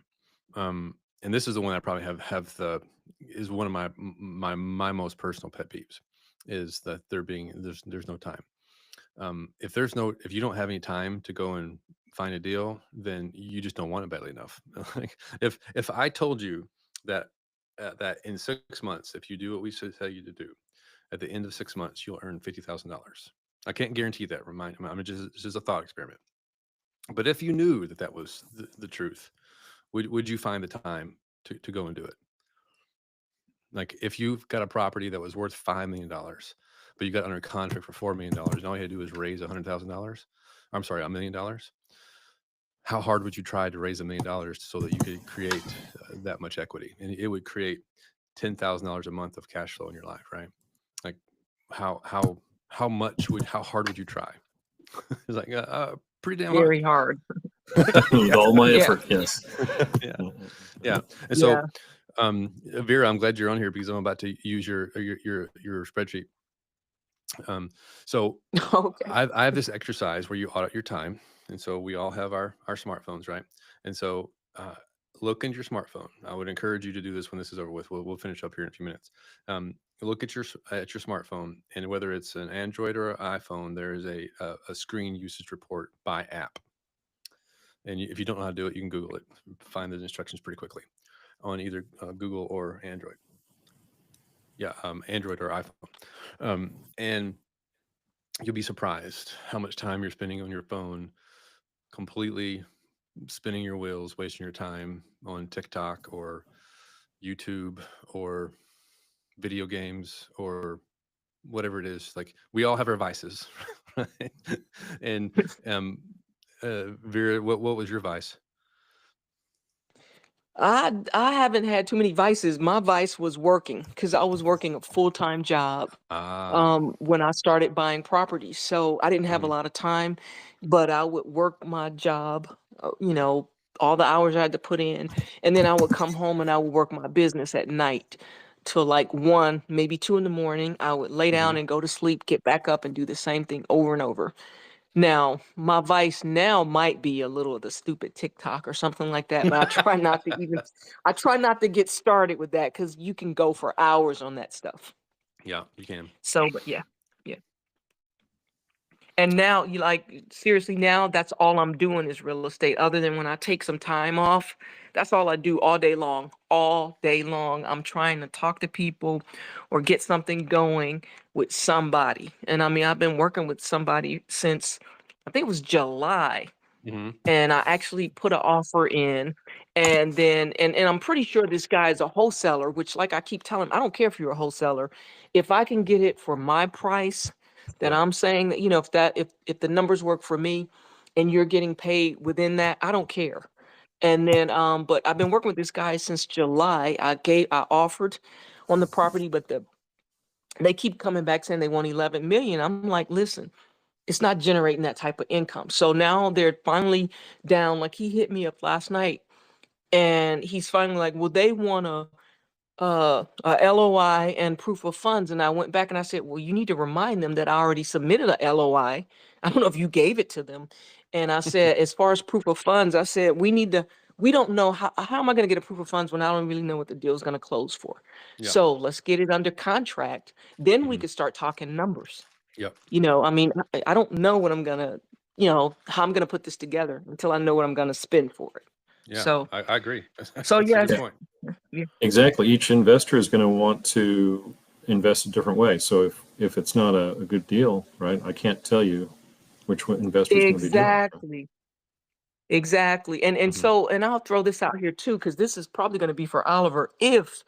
A: And this is the one I probably is one of my most personal pet peeves, is that there's no time. If you don't have any time to go and find a deal, then you just don't want it badly enough. Like, if I told you that in 6 months, if you do what we tell you to do, at the end of 6 months, you'll earn $50,000. I can't guarantee that. It's just a thought experiment. But if you knew that was the truth, would you find the time to go and do it? Like, if you've got a property that was worth $5 million, but you got under contract for $4 million, and all you had to do is raise $100,000. I'm sorry, $1 million. How hard would you try to raise $1 million so that you could create that much equity? And it would create $10,000 a month of cash flow in your life, right? Like, how hard would you try? It's like pretty damn hard.
B: Very hard.
C: With all my
B: Yeah.
C: effort, yes.
A: Yeah. And so, Vera, I'm glad you're on here because I'm about to use your spreadsheet. So
B: Okay.
A: I have this exercise where you audit your time. And so we all have our smartphones, right? And so look into your smartphone. I would encourage you to do this when this is over with. We'll finish up here in a few minutes. Look at your smartphone, and whether it's an Android or an iPhone, there is a screen usage report by app. And if you don't know how to do it, you can Google it. Find the instructions pretty quickly on either Google or Android. Yeah, Android or iPhone. And you'll be surprised how much time you're spending on your phone, completely spinning your wheels, wasting your time on TikTok or YouTube or video games or whatever it is. Like, we all have our vices, right? And Vera, what was your vice?
B: I haven't had too many vices. My vice was working because I was working a full-time job
A: Ah,
B: when I started buying properties. So I didn't have a
A: mhm,
B: lot of time, but I would work my job, all the hours I had to put in, and then I would come home and I would work my business at night till like 1, maybe 2 in the morning. I would lay down
A: mhm.
B: and go to sleep, get back up and do the same thing over and over. Now, my vice now might be a little of the stupid TikTok or something like that, but I try not to get started with that because you can go for hours on that stuff.
A: Yeah, you can.
B: So, but yeah, yeah. And now you like seriously now that's all I'm doing is real estate. Other than when I take some time off, that's all I do all day long. All day long. I'm trying to talk to people or get something going with somebody. And I mean, I've been working with somebody since I think it was July.
A: Hmm.
B: And I actually put an offer in, and then and I'm pretty sure this guy is a wholesaler, which like I keep telling him, I don't care if you're a wholesaler. If I can get it for my price, then
A: Yeah.
B: I'm saying that, if the numbers work for me and you're getting paid within that, I don't care. And then but I've been working with this guy since July. I offered on the property, but they keep coming back saying they want 11 million. I'm like, listen, it's not generating that type of income. So now they're finally down. Like he hit me up last night and he's finally like, well, they want a LOI and proof of funds. And I went back and I said, well, you need to remind them that I already submitted a LOI. I don't know if you gave it to them. And I said, as far as proof of funds, I said, we don't know how am I going to get a proof of funds when I don't really know what the deal is going to close for.
A: Yeah.
B: So let's get it under contract. Then we
A: Mhm.
B: could start talking numbers.
A: Yep.
B: I mean, I don't know what I'm gonna, how I'm gonna put this together until I know what I'm gonna spend for it.
A: Yeah,
B: So,
A: I agree.
B: so
A: That's a good
B: yes,
C: Yeah,
A: point.
B: yeah,
C: exactly. Each investor is going to want to invest a different way. So if it's not a good deal, right, I can't tell you which one investor is going to be doing it.
B: exactly, exactly. And
A: Mhm.
B: so, and I'll throw this out here too, because this is probably gonna be for Oliver. If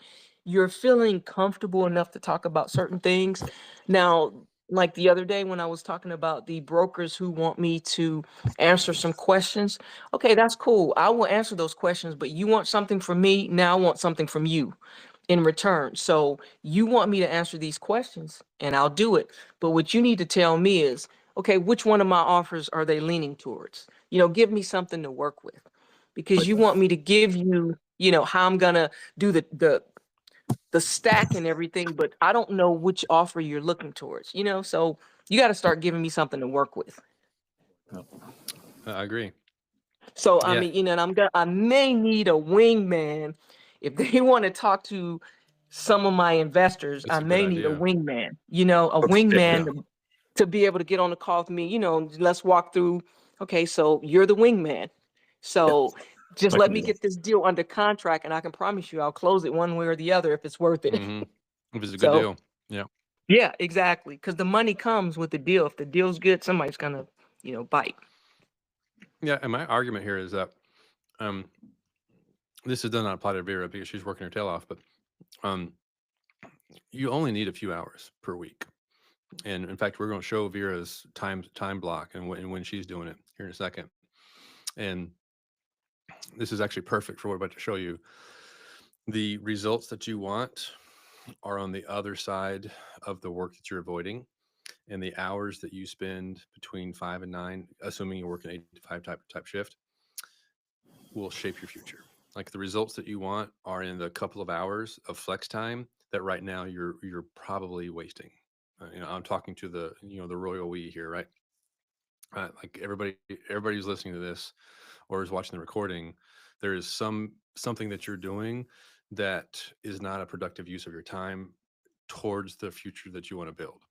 B: you're feeling comfortable enough to talk about certain things. Now, like the other day when I was talking about the brokers who want me to answer some questions, okay, that's cool. I will answer those questions, but you want something from me, now I want something from you in return. So you want me to answer these questions and I'll do it. But what you need to tell me is, okay, which one of my offers are they leaning towards? Give me something to work with because
C: Like,
B: you want me to give you, how I'm gonna do the stack and everything, but I don't know which offer you're looking towards. So you got to start giving me something to work with.
A: I agree.
B: So I
A: Yeah,
B: mean, and I may need a wingman if they want to talk to some of my investors.
A: that's
B: I
A: a good
B: may need a
A: idea.
B: wingman, a
C: okay,
B: wingman
C: yeah,
B: to be able to get on the call with me. Let's walk through. Okay, so you're the wingman.
C: yeah,
B: So just
C: I
B: let
C: can
B: me
C: do that.
B: get this deal under contract, and I can promise you I'll close it one way or the other if it's worth it.
A: Hmm. If it's a good
B: So
A: deal. Yeah.
B: yeah, exactly. Because the money comes with the deal. If the deal's good, somebody's gonna, bite.
A: Yeah. And my argument here is that um, this does not apply to Vera because she's working her tail off, but um, you only need a few hours per week. And in fact, we're going to show Vera's time block and when she's doing it here in a second. And this is actually perfect for what I'm about to show you. The results that you want are on the other side of the work that you're avoiding, and the hours that you spend between 5 and 9, assuming you work an 8 to 5 type shift, will shape your future. Like, the results that you want are in the couple of hours of flex time that right now you're probably wasting. I'm talking to the, the royal we here, right? Like everybody who's listening to this or is watching the recording, there is something that you're doing that is not a productive use of your time towards the future that you want to build.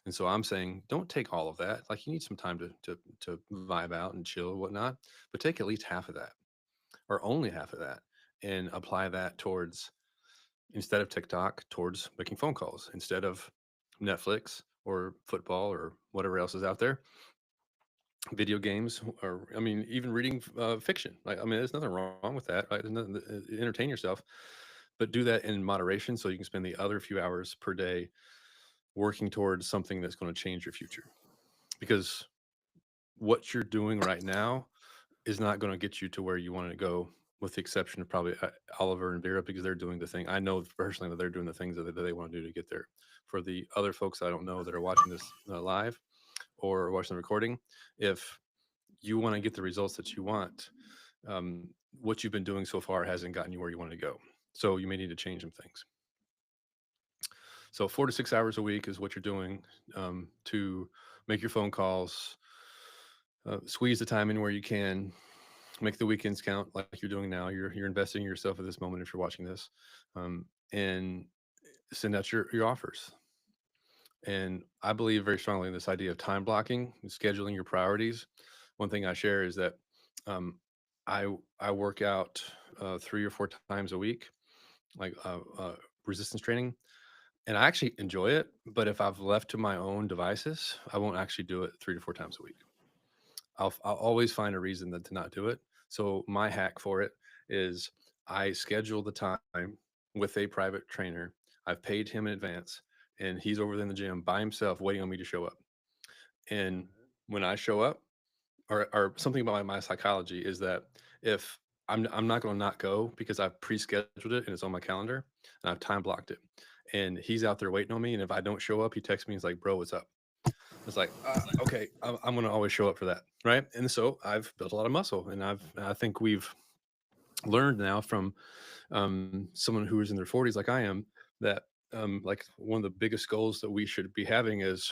A: And so I'm saying, don't take all of that. Like, you need some time to vibe out and chill and whatnot, but take at least half of that, or only half of that, and apply that towards, instead of TikTok, towards making phone calls, instead of Netflix or football or whatever else is out there, video games, or I mean, even reading fiction. Like, I mean, there's nothing wrong with that, right? There's nothing, entertain yourself, but do that in moderation so you can spend the other few hours per day working towards something that's going to change your future. Because what you're doing right now is not going to get you to where you want to go, with the exception of probably Oliver and Vera, because they're doing the thing. I know personally that they're doing the things that they want to do to get there. For the other folks I don't know that are watching this live or watching the recording, if you want to get the results that you want, what you've been doing so far hasn't gotten you where you want to go. So you may need to change some things. So 4 to 6 hours a week is what you're doing to make your phone calls, squeeze the time in where you can, make the weekends count like you're doing now. You're investing in yourself at this moment if you're watching this, and send out your offers. And I believe very strongly in this idea of time blocking and scheduling your priorities. One thing I share is that I work out 3 or 4 times a week, like resistance training, and I actually enjoy it. But if I've left to my own devices, I won't actually do it 3 to 4 times a week. I'll always find a reason to not do it. So my hack for it is I schedule the time with a private trainer. I've paid him in advance, and he's over in the gym by himself waiting on me to show up. And when I show up, or something about my psychology is that if I'm not going to not go because I've pre-scheduled it and it's on my calendar and I've time blocked it, and he's out there waiting on me. And if I don't show up, he texts me. He's like, "Bro, what's up?" It's like, okay, I'm going to always show up for that, right? And so I've built a lot of muscle, and I think we've learned now from someone who is in their 40s, like I am, that like one of the biggest goals that we should be having as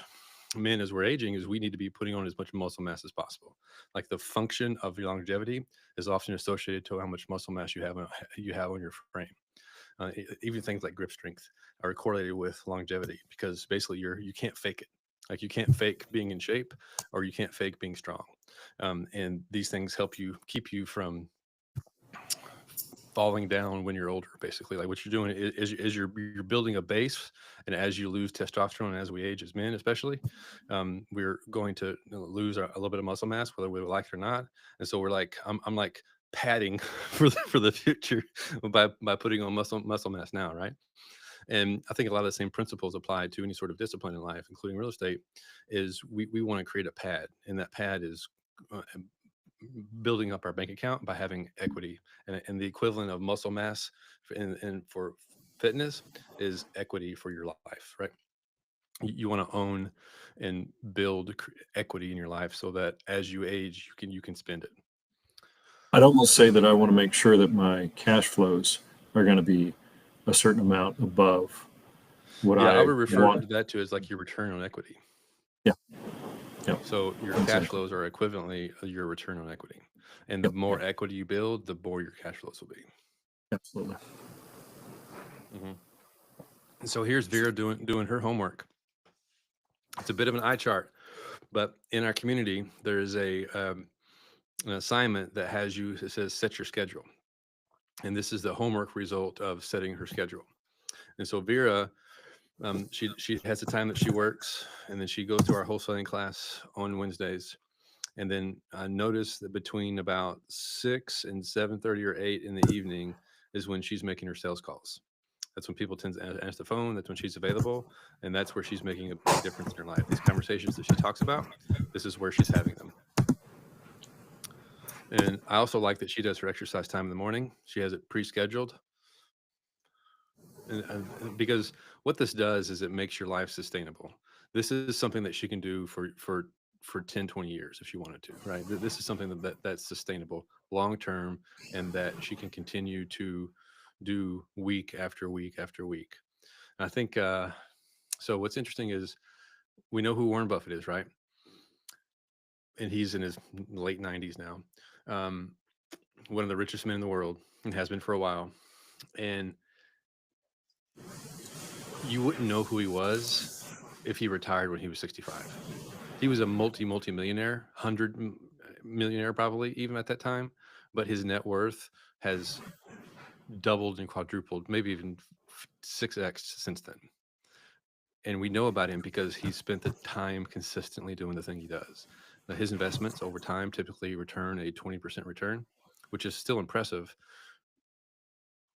A: men as we're aging is we need to be putting on as much muscle mass as possible. Like, the function of your longevity is often associated to how much muscle mass you have on your frame. Even things like grip strength are correlated with longevity, because basically you can't fake it. Like, you can't fake being in shape, or you can't fake being strong. And these things help you keep you from falling down when you're older. Basically, like, what you're doing is you're building a base, and as you lose testosterone, and as we age as men especially, we're going to lose a little bit of muscle mass, whether we like it or not. And so we're like, I'm like padding for the future by putting on muscle mass now, right? And I think a lot of the same principles apply to any sort of discipline in life, including real estate. Is we want to create a pad, and that pad is building up our bank account by having equity, and the equivalent of muscle mass and for fitness is equity for your life, right? You want to own and build equity in your life so that as you age, you can spend it.
C: I'd almost say that I want to make sure that my cash flows are going to be a certain amount above what
A: I
C: I
A: would refer
C: want.
A: to that to as like your return on equity.
C: Yeah.
A: So your cash flows are equivalently your return on equity, and the more equity you build, the more your cash flows will be.
C: Absolutely.
A: So here's Vera doing her homework. It's a bit of an eye chart, but in our community there is an assignment that it says set your schedule, and this is the homework result of setting her schedule. And so Vera, she has the time that she works, and then she goes to our wholesaling class on Wednesdays. And then I noticed that between about 6 and 7:30 or 8 in the evening is when she's making her sales calls. That's when people tend to answer the phone. That's when she's available, and that's where she's making a big difference in her life. These conversations that she talks about, this is where she's having them. And I also like that she does her exercise time in the morning. She has it pre-scheduled. And because what this does is it makes your life sustainable. This is something that she can do for 10, 20 years if she wanted to, right? This is something that's sustainable long term, and that she can continue to do week after week after week. And I think so what's interesting is we know who Warren Buffett is, right? And he's in his late 90s now. One of the richest men in the world, and has been for a while. And you wouldn't know who he was if he retired when he was 65. He was a multi-millionaire, millionaire probably even at that time, but his net worth has doubled and quadrupled, maybe even 6x since then. And we know about him because he spent the time consistently doing the thing he does. Now, his investments over time typically return a 20% return, which is still impressive.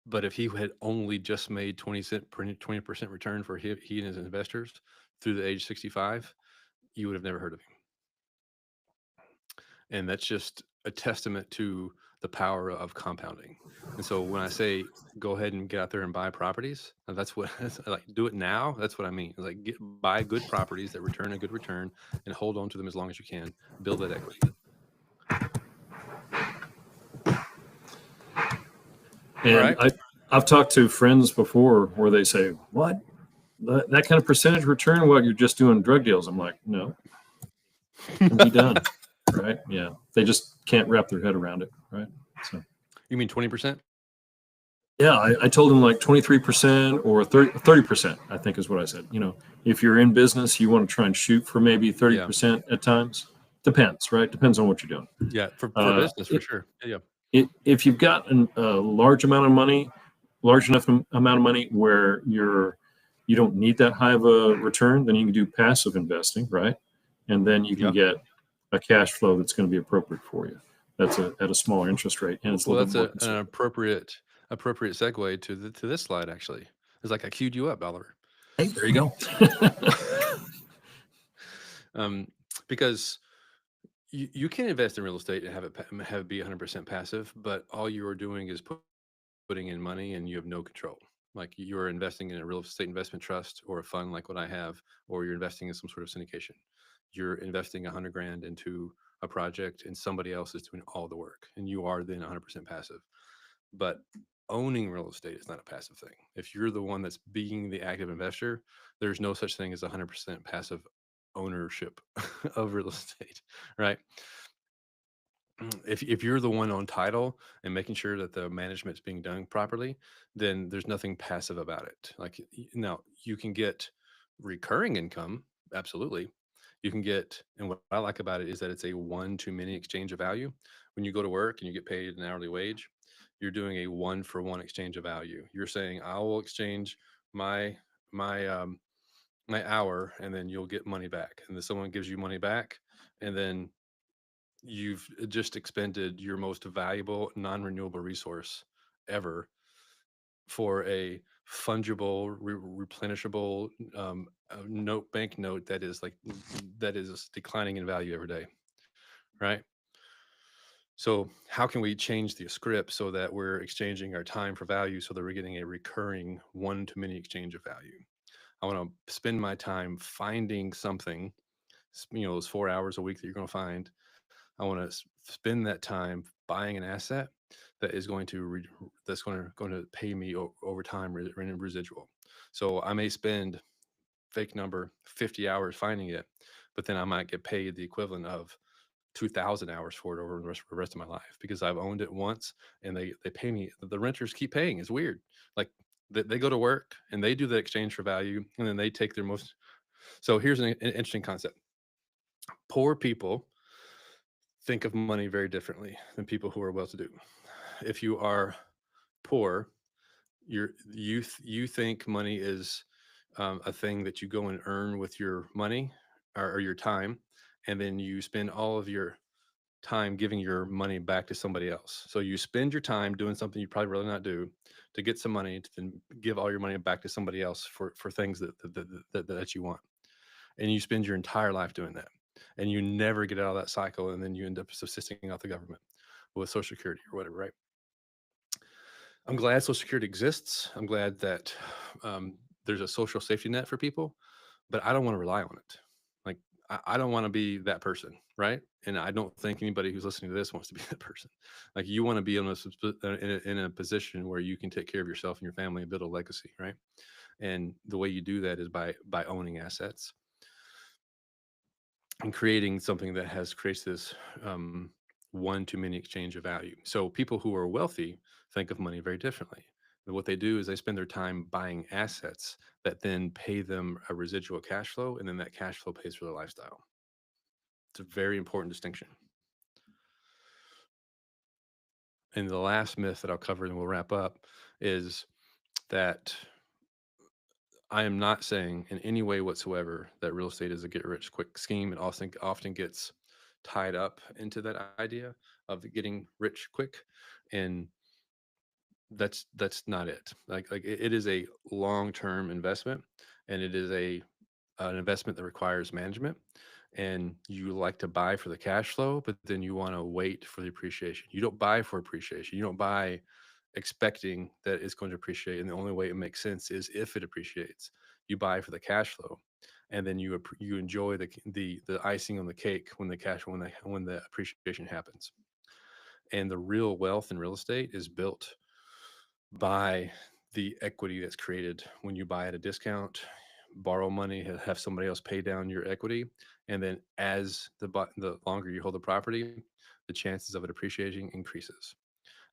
A: But if he had only just made 20% return for he and his investors through the age 65, you would have never heard of him. And that's just a testament to the power of compounding. And so when I say go ahead and get out there and buy properties, that's what like do it now. That's what I mean. Like buy good properties that return a good return and hold on to them as long as you can. Build that equity.
C: And
A: right.
C: I've talked to friends before where they say, "What? That kind of percentage return? What, you're just doing drug deals?" I'm like, "No, it can be done." Right? Yeah, they just can't wrap their head around it. Right? So
A: you mean 20%?
C: Yeah, I told them like 23% or 30%, I think is what I said. If you're in business, you want to try and shoot for maybe 30% at times. Depends, right? Depends on what you're doing.
A: Yeah, for business, for sure. Yeah.
C: If you've got a large amount of money, large enough amount of money where you don't need that high of a return, then you can do passive investing, right? And then you can get a cash flow that's going to be appropriate for you. That's at a smaller interest rate, and it's a little bit more
A: an appropriate segue to this slide. Actually, it's like I queued you up, Oliver.
C: Hey, there you go.
A: Because you can invest in real estate and have it be 100% passive, but all you are doing is putting in money and you have no control. Like you're investing in a real estate investment trust or a fund like what I have, or you're investing in some sort of syndication. You're investing $100 grand into a project and somebody else is doing all the work and you are then 100% passive. But owning real estate is not a passive thing. If you're the one that's being the active investor, there's no such thing as 100% passive ownership of real estate, right? If you're the one on title and making sure that the management's being done properly, then there's nothing passive about it. Like now you can get recurring income. Absolutely. You can get, and what I like about it is that it's a 1-to-many exchange of value. When you go to work and you get paid an hourly wage, you're doing a 1-for-1 exchange of value. You're saying, I will exchange my hour and then you'll get money back. And then someone gives you money back and then you've just expended your most valuable non-renewable resource ever for a fungible, replenishable bank note that is declining in value every day, right? So how can we change the script so that we're exchanging our time for value so that we're getting a recurring 1-to-many exchange of value? I want to spend my time finding something, those 4 hours a week that you're going to find. I want to spend that time buying an asset that is going to pay me over time in residual. So I may spend fake number 50 hours finding it, but then I might get paid the equivalent of 2,000 hours for it over the rest of my life because I've owned it once and they pay me. The renters keep paying. It's weird. Like they go to work and they do the exchange for value and then they take their most. So here's an interesting concept. Poor people think of money very differently than people who are well-to-do. If you are poor, you think money is a thing that you go and earn with your money or your time, and then you spend all of your time giving your money back to somebody else. So you spend your time doing something you'd probably rather not do to get some money to then give all your money back to somebody else for things that you want. And you spend your entire life doing that. And you never get out of that cycle. And then you end up subsisting off the government with Social Security or whatever, right? I'm glad Social Security exists. I'm glad that there's a social safety net for people, but I don't want to rely on it. Like, I don't want to be that person, right? And I don't think anybody who's listening to this wants to be that person. Like, you want to be in a position where you can take care of yourself and your family and build a legacy, right? And the way you do that is by owning assets. and creating something that creates this one-to-many exchange of value. So people who are wealthy think of money very differently. And what they do is they spend their time buying assets that then pay them a residual cash flow, and then that cash flow pays for their lifestyle. It's a very important distinction. And the last myth that I'll cover and we'll wrap up is that I am not saying in any way whatsoever that real estate is a get-rich-quick scheme. It often gets tied up into that idea of getting rich quick, and that's not it. Like it is a long-term investment, and it is an investment that requires management. And you like to buy for the cash flow, but then you want to wait for the appreciation. You don't buy for appreciation. You don't buy expecting that it's going to appreciate, and the only way it makes sense is if it appreciates. You buy for the cash flow, and then you enjoy the icing on the cake when the appreciation happens. And the real wealth in real estate is built by the equity that's created when you buy at a discount, borrow money, have somebody else pay down your equity, and then as the longer you hold the property, the chances of it appreciating increases.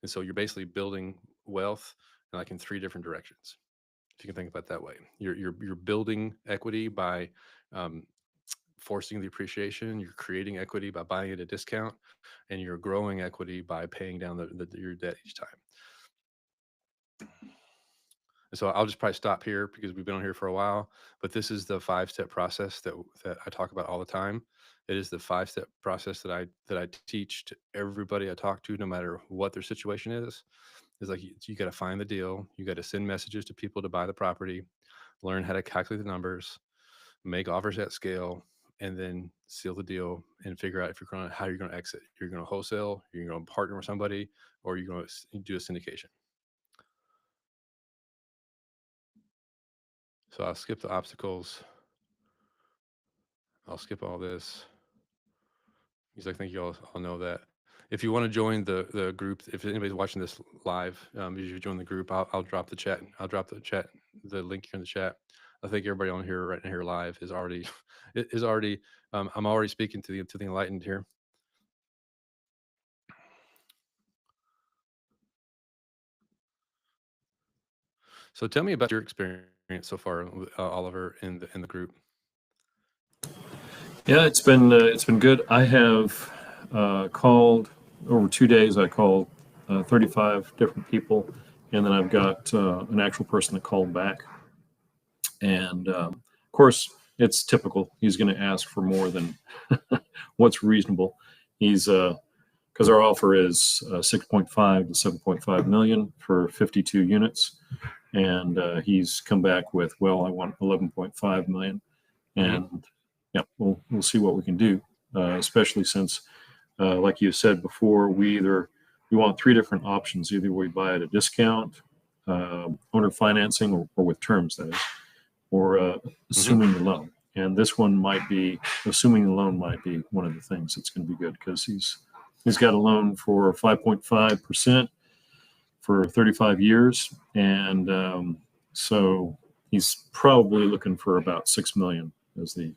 A: And so you're basically building wealth like in 3 different directions, if you can think about it that way. You're building equity by forcing the appreciation. You're creating equity by buying at a discount, and you're growing equity by paying down your debt each time. And so I'll just probably stop here because we've been on here for a while, but this is the 5-step process that I talk about all the time. It is the 5-step process that I teach to everybody I talk to, no matter what their situation is. It's like you got to find the deal, you got to send messages to people to buy the property, learn how to calculate the numbers, make offers at scale, and then seal the deal and figure out how you're going to exit. You're going to wholesale, you're going to partner with somebody, or you're going to do a syndication. So I'll skip the obstacles. I'll skip all this because I think you all know that. If you want to join the group, if anybody's watching this live, if you join the group, I'll drop the chat. I'll drop the link here in the chat. I think everybody on here right here live is already I'm already speaking to the enlightened here. So tell me about your experience so far, Oliver, in the group.
C: Yeah, it's been good. I have called over 2 days. I called 35 different people, and then I've got an actual person that called back. And of course, it's typical. He's going to ask for more than what's reasonable. He's because our offer is 6.5 to 7.5 million for 52 units, and he's come back with, well, I want 11.5 million, and yeah, we'll see what we can do, especially since, like you said before, we want 3 different options. Either we buy at a discount, owner financing, or with terms, that is, or assuming the loan. And this one assuming the loan might be one of the things that's going to be good, because he's got a loan for 5.5% for 35 years. And so he's probably looking for about 6 million as the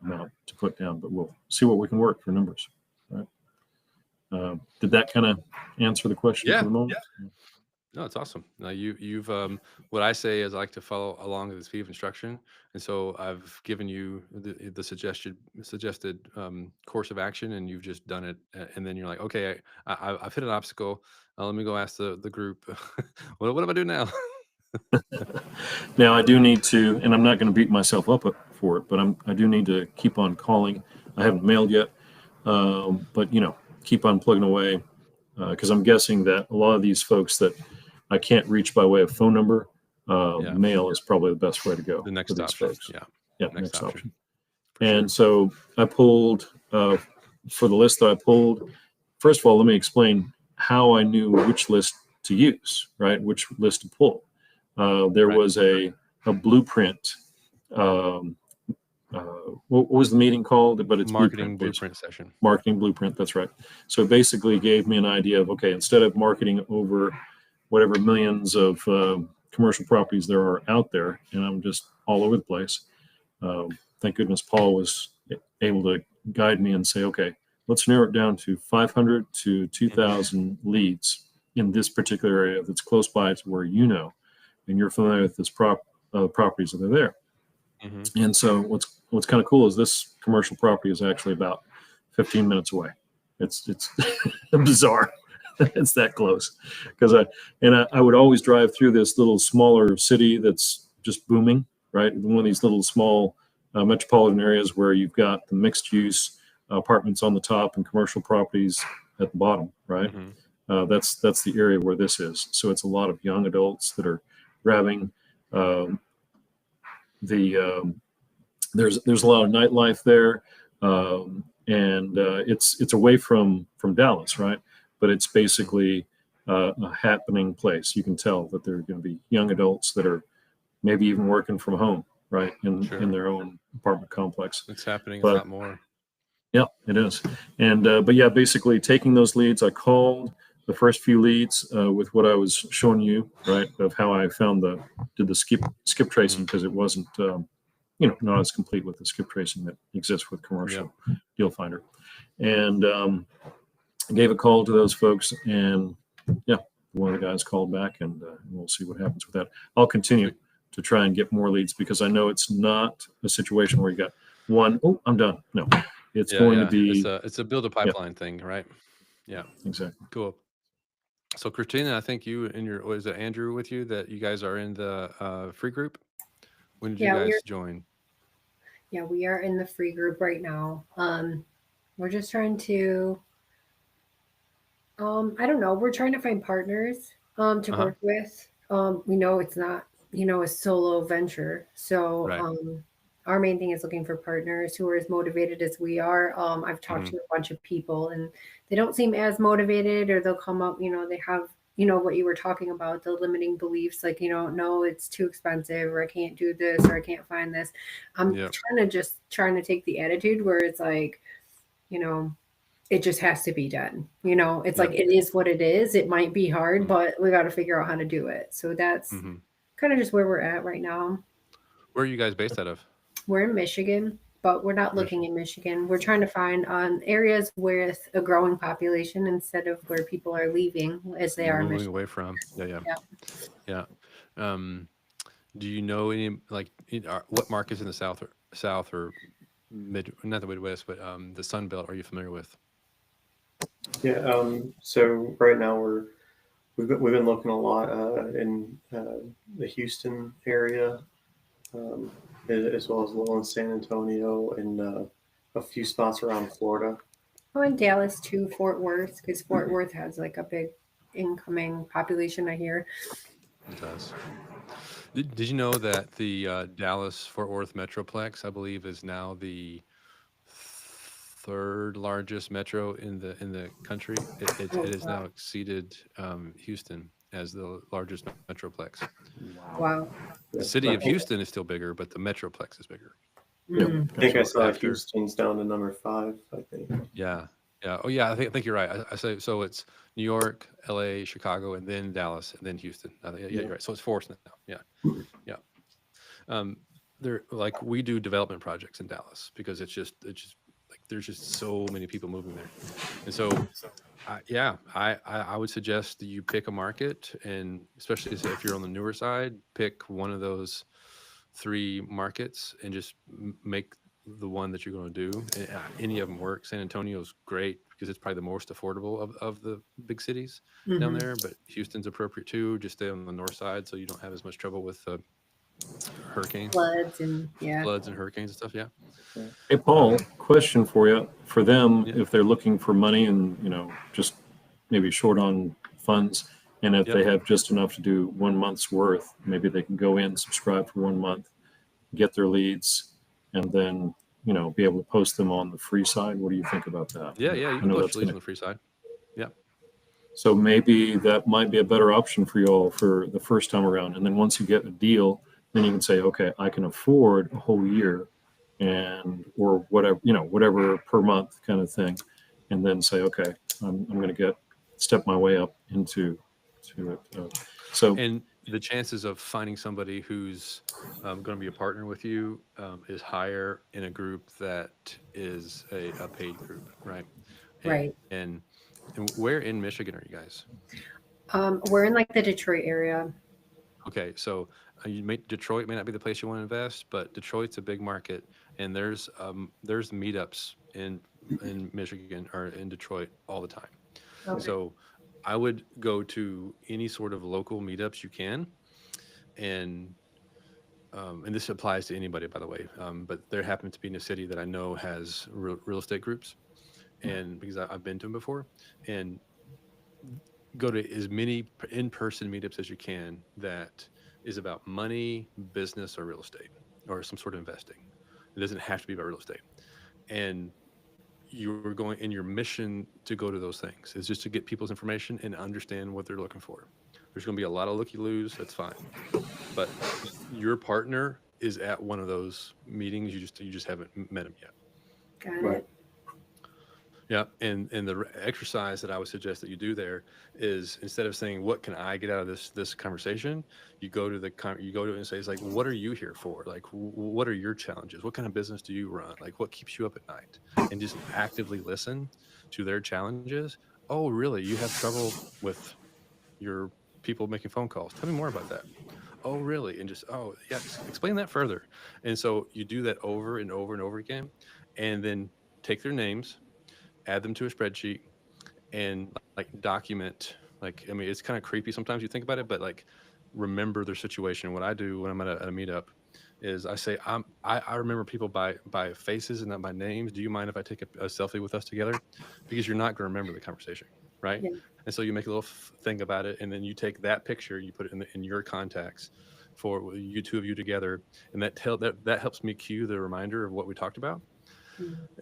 C: amount to put down, but we'll see what we can work for numbers. Right? Did that kind of answer the question for the moment?
A: Yeah. No, it's awesome. Now you've what I say is I like to follow along with the speed of instruction, and so I've given you the suggested course of action, and you've just done it, and then you're like, okay, I've hit an obstacle. Let me go ask the group. What do I do now?
C: Now I do need to, and I'm not going to beat myself up for it, but I do need to keep on calling. I haven't mailed yet, but keep on plugging away, because I'm guessing that a lot of these folks that I can't reach by way of phone number, mail is probably the best way to go.
A: The next option,
C: folks.
A: Yeah,
C: next option. And so I pulled for the list that I pulled. First of all, let me explain how I knew which list to use, right? Which list to pull. There was a blueprint. What was the meeting called? But it's
A: marketing blueprint session.
C: Marketing blueprint. That's right. So it basically gave me an idea of, okay, instead of marketing over whatever millions of commercial properties there are out there, and I'm just all over the place. Thank goodness Paul was able to guide me and say, okay, let's narrow it down to 500 to 2,000 leads in this particular area that's close by to where you know, and you're familiar with this properties that are there.
A: Mm-hmm.
C: And so what's kind of cool is this commercial property is actually about 15 minutes away. It's bizarre. It's that close, because I would always drive through this little smaller city that's just booming, right? One of these little small metropolitan areas where you've got the mixed use apartments on the top and commercial properties at the bottom, right?
A: Mm-hmm.
C: That's the area where this is. So it's a lot of young adults that are grabbing there's a lot of nightlife there, and it's away from Dallas, right? But it's basically a happening place. You can tell that there are going to be young adults that are maybe even working from home, right, in their own apartment complex.
A: It's happening a
C: But-
A: lot more.
C: Yeah, it is. And but yeah, basically taking those leads, I called the first few leads with what I was showing you, right, of how I did the skip tracing, because it wasn't not as complete with the skip tracing that exists with commercial Deal Finder. And I gave a call to those folks, and yeah, one of the guys called back, and we'll see what happens with that. I'll continue to try and get more leads, because I know it's not a situation where you got one, oh, I'm done. No, it's going to be
A: it's a build a pipeline thing, right? Yeah,
C: exactly.
A: cool. So Christina, I think you and is it Andrew with you that you guys are in the free group? When did you guys join?
E: Yeah, we are in the free group right now. We're just trying to I don't know, we're trying to find partners to work with. We know it's not, a solo venture. So our main thing is looking for partners who are as motivated as we are. I've talked to a bunch of people, and they don't seem as motivated, or they'll come up, they have, what you were talking about, the limiting beliefs, like, no, it's too expensive, or I can't do this, or I can't find this. I'm trying to take the attitude where it's like, it just has to be done. It's like, it is what it is. It might be hard, but we got to figure out how to do it. So that's kind of just where we're at right now.
A: Where are you guys based out of?
E: We're in Michigan, but we're not looking in Michigan. We're trying to find areas with a growing population instead of where people are leaving as they are in
A: moving
E: Michigan.
A: away from. Yeah. Do you know any what markets in the south or mid, not the Midwest, but the Sun Belt are you familiar with?
F: Yeah. So right now we've been looking a lot in the Houston area, as well as a little in San Antonio, and a few spots around Florida.
E: Oh, in Dallas too, Fort Worth, because Fort Worth has like a big incoming population, I hear.
A: It does. Did you know that the Dallas-Fort Worth Metroplex, I believe, is now the third largest metro in the country? It has now exceeded Houston as the largest metroplex.
E: Wow.
A: The city of Houston is still bigger, but the metroplex is bigger.
E: Mm.
F: I think I saw Houston's down to number 5, I think.
A: Yeah. Oh yeah, I think you're right. I say so. It's New York, LA, Chicago, and then Dallas, and then Houston. Yeah, you're right. So it's 4th now. Yeah. We do development projects in Dallas because it's just like there's just so many people moving there, and so I would suggest that you pick a market, and especially if you're on the newer side, pick one of those 3 markets and just make the one that you're going to do. Any of them work. San Antonio's great because it's probably the most affordable of the big cities down there, but Houston's appropriate too. Just stay on the north side so you don't have as much trouble with hurricanes, floods and hurricanes and stuff. Yeah.
C: Hey Paul, question for you. For them, if they're looking for money and just maybe short on funds, and if they have just enough to do 1 month's worth, maybe they can go in, subscribe for 1 month, get their leads, and then be able to post them on the free side. What do you think about that?
A: Yeah, you can post leads on the free side. Yeah.
C: So maybe that might be a better option for you all for the first time around. And then once you get a deal, then you can say, okay, I can afford a whole year or whatever per month kind of thing. And then say, okay, I'm going to step my way up into it.
A: the chances of finding somebody who's going to be a partner with you is higher in a group that is a paid group, right?
E: Right.
A: And where in Michigan are you guys?
E: We're in like the Detroit area.
A: Okay, so Detroit may not be the place you want to invest, but Detroit's a big market, and there's meetups in Michigan or in Detroit all the time.
E: Okay.
A: So I would go to any sort of local meetups you can, and this applies to anybody, by the way. But there happens to be in a city that I know has real estate groups, and because I've been to them before, and go to as many in-person meetups as you can that is about money, business, or real estate, or some sort of investing. It doesn't have to be about real estate. And you're going in your mission to go to those things is just to get people's information and understand what they're looking for. There's going to be a lot of looky-loos. That's fine. But your partner is at one of those meetings. You just haven't met him yet.
E: Got
F: Right.
E: it.
A: Yeah, and the exercise that I would suggest that you do there is instead of saying what can I get out of this conversation, you go to it and say, it's like, what are you here for? Like, what are your challenges? What kind of business do you run? Like, what keeps you up at night? And just actively listen to their challenges. Oh, really? You have trouble with your people making phone calls? Tell me more about that. Oh, really? And just, oh, yeah, explain that further. And so you do that over and over and over again, and then take their names, add them to a spreadsheet, and like document. Like, I mean, it's kind of creepy sometimes you think about it, but like remember their situation. What I do when I'm at a meetup is I say, I remember people by faces and not by names. Do you mind if I take a selfie with us together? Because you're not going to remember the conversation, right?
E: Yeah.
A: And so you make a little thing about it, and then you take that picture, you put it in your contacts for you two of you together, and that helps me cue the reminder of what we talked about.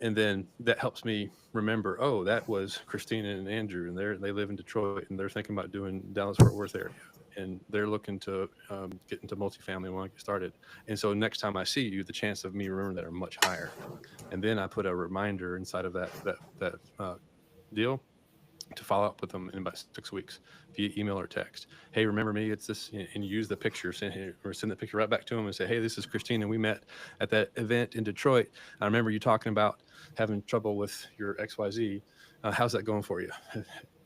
A: And then that helps me remember, oh, that was Christina and Andrew, and they live in Detroit, and they're thinking about doing Dallas-Fort Worth area, and they're looking to get into multifamily and want to get started. And so next time I see you, the chance of me remembering that are much higher. And then I put a reminder inside of that deal to follow up with them in about 6 weeks via email or text. Hey, remember me? It's this, and use the picture, send the picture right back to them and say, hey, this is Christina. We met at that event in Detroit. I remember you talking about having trouble with your XYZ. How's that going for you?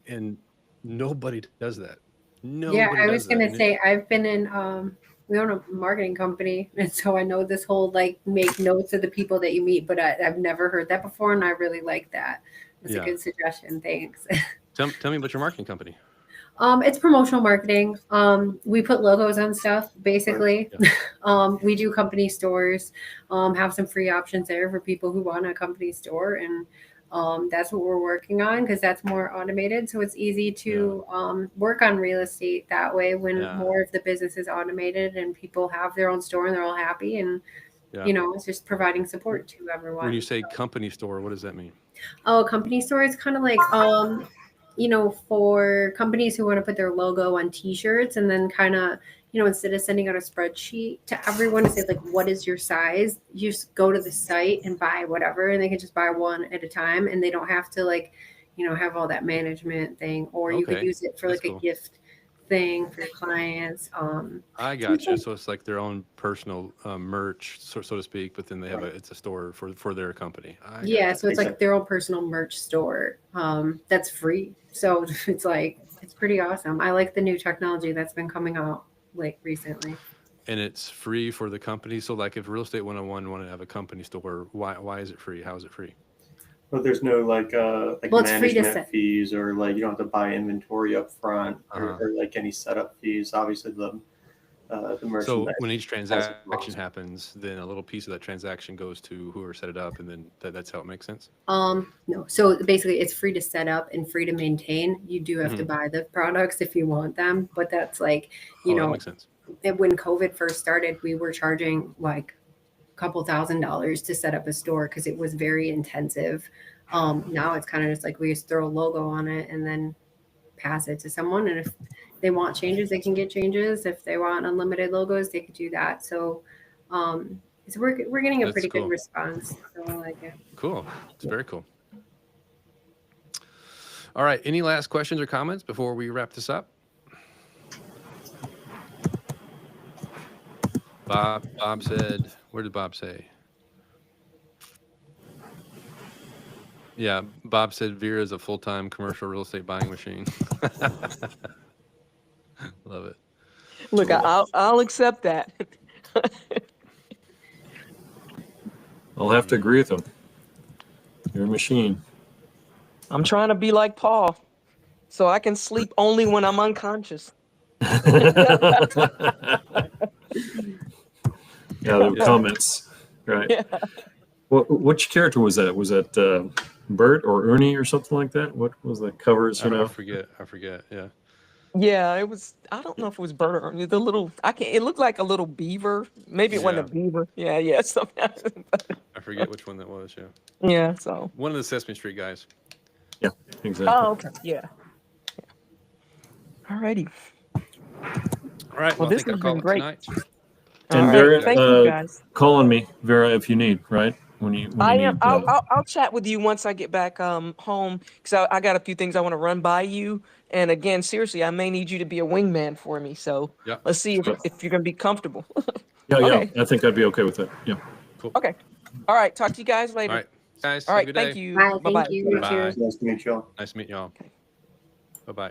A: And nobody does that.
E: Yeah, I was gonna say I've been in we own a marketing company, and so I know this whole like make notes of the people that you meet, but I've never heard that before, and I really like that. It's a good suggestion. Thanks.
A: Tell me about your marketing company.
E: It's promotional marketing. We put logos on stuff, basically.
A: Yeah.
E: We do company stores, have some free options there for people who want a company store. And that's what we're working on because that's more automated. So it's easy to work on real estate that way when more of the business is automated and people have their own store and they're all happy. And, you know, it's just providing support to everyone.
A: When you say company store, what does that mean?
E: Oh, company store is kind of like, you know, for companies who want to put their logo on t-shirts and then kind of, you know, instead of sending out a spreadsheet to everyone to say like, what is your size? You just go to the site and buy whatever, and they can just buy one at a time, and they don't have to like, you know, have all that management thing, or you could use it for like a gift thing for your clients.
A: I gotcha. So it's like their own personal merch, so to speak, but then they have it's a store for their company.
E: So it's like their own personal merch store that's free. So it's like, it's pretty awesome. I like the new technology that's been coming out like recently.
A: And it's free for the company. So like if Real Estate 101 wanted to have a company store, why is it free? How is it free?
F: Well, there's no like management fees, or like you don't have to buy inventory up front, or like any setup fees. Obviously the merchandise.
A: So when each transaction happens, then a little piece of that transaction goes to whoever set it up, and then that's how it makes sense.
E: No. So basically it's free to set up and free to maintain. You do have to buy the products if you want them, but that's like, you know,
A: that makes sense.
E: When COVID first started, we were charging like couple $1,000s to set up a store because it was very intensive. Now it's kind of just like we just throw a logo on it and then pass it to someone, and if they want changes, they can get changes. If they want unlimited logos, they could do that. So so we're getting a pretty good response. So I like it.
A: Cool. It's very cool. All right, any last questions or comments before we wrap this up? Bob said, where did Bob say? Yeah, Bob said Vera is a full-time commercial real estate buying machine. Love it.
B: Look, I'll accept that.
C: I'll have to agree with him. You're a machine.
B: I'm trying to be like Paul, so I can sleep only when I'm unconscious.
C: Yeah, the comments, right?
B: Yeah.
C: Which character was that? Was that Bert or Ernie or something like that? What was the covers? You
A: I
C: know,
A: forget. Yeah.
B: Yeah, it was. I don't know if it was Bert or the little. I can't. It looked like a little beaver. Maybe it wasn't a beaver. Yeah. Something.
A: I forget which one that was. Yeah.
B: Yeah. So.
A: One of the Sesame Street guys.
C: yeah, exactly.
B: Oh, okay. Yeah. Alrighty.
A: All right.
B: Well,
A: Well, I
B: this
A: think I'll
B: has
A: call
B: been
A: it
B: great.
A: tonight.
C: And
B: All right.
C: Vera,
B: Thank you, guys.
C: call on me, Vera, if you need. Right when you
B: I
C: need.
B: am. I'll chat with you once I get back home because I got a few things I want to run by you. And again, seriously, I may need you to be a wingman for me. So
A: Yeah.
B: let's see if you're gonna be comfortable.
C: Yeah,
B: Okay.
C: I think I'd be okay with that. Yeah.
B: Okay. All right. Talk to you guys later.
A: All right, guys.
B: All
A: have a
B: right.
A: good
B: Thank
A: day.
B: you.
E: Bye.
B: Bye-bye.
E: Thank you.
A: Bye.
F: Nice to meet y'all.
A: Nice to meet y'all.
B: Okay.
A: Bye-bye.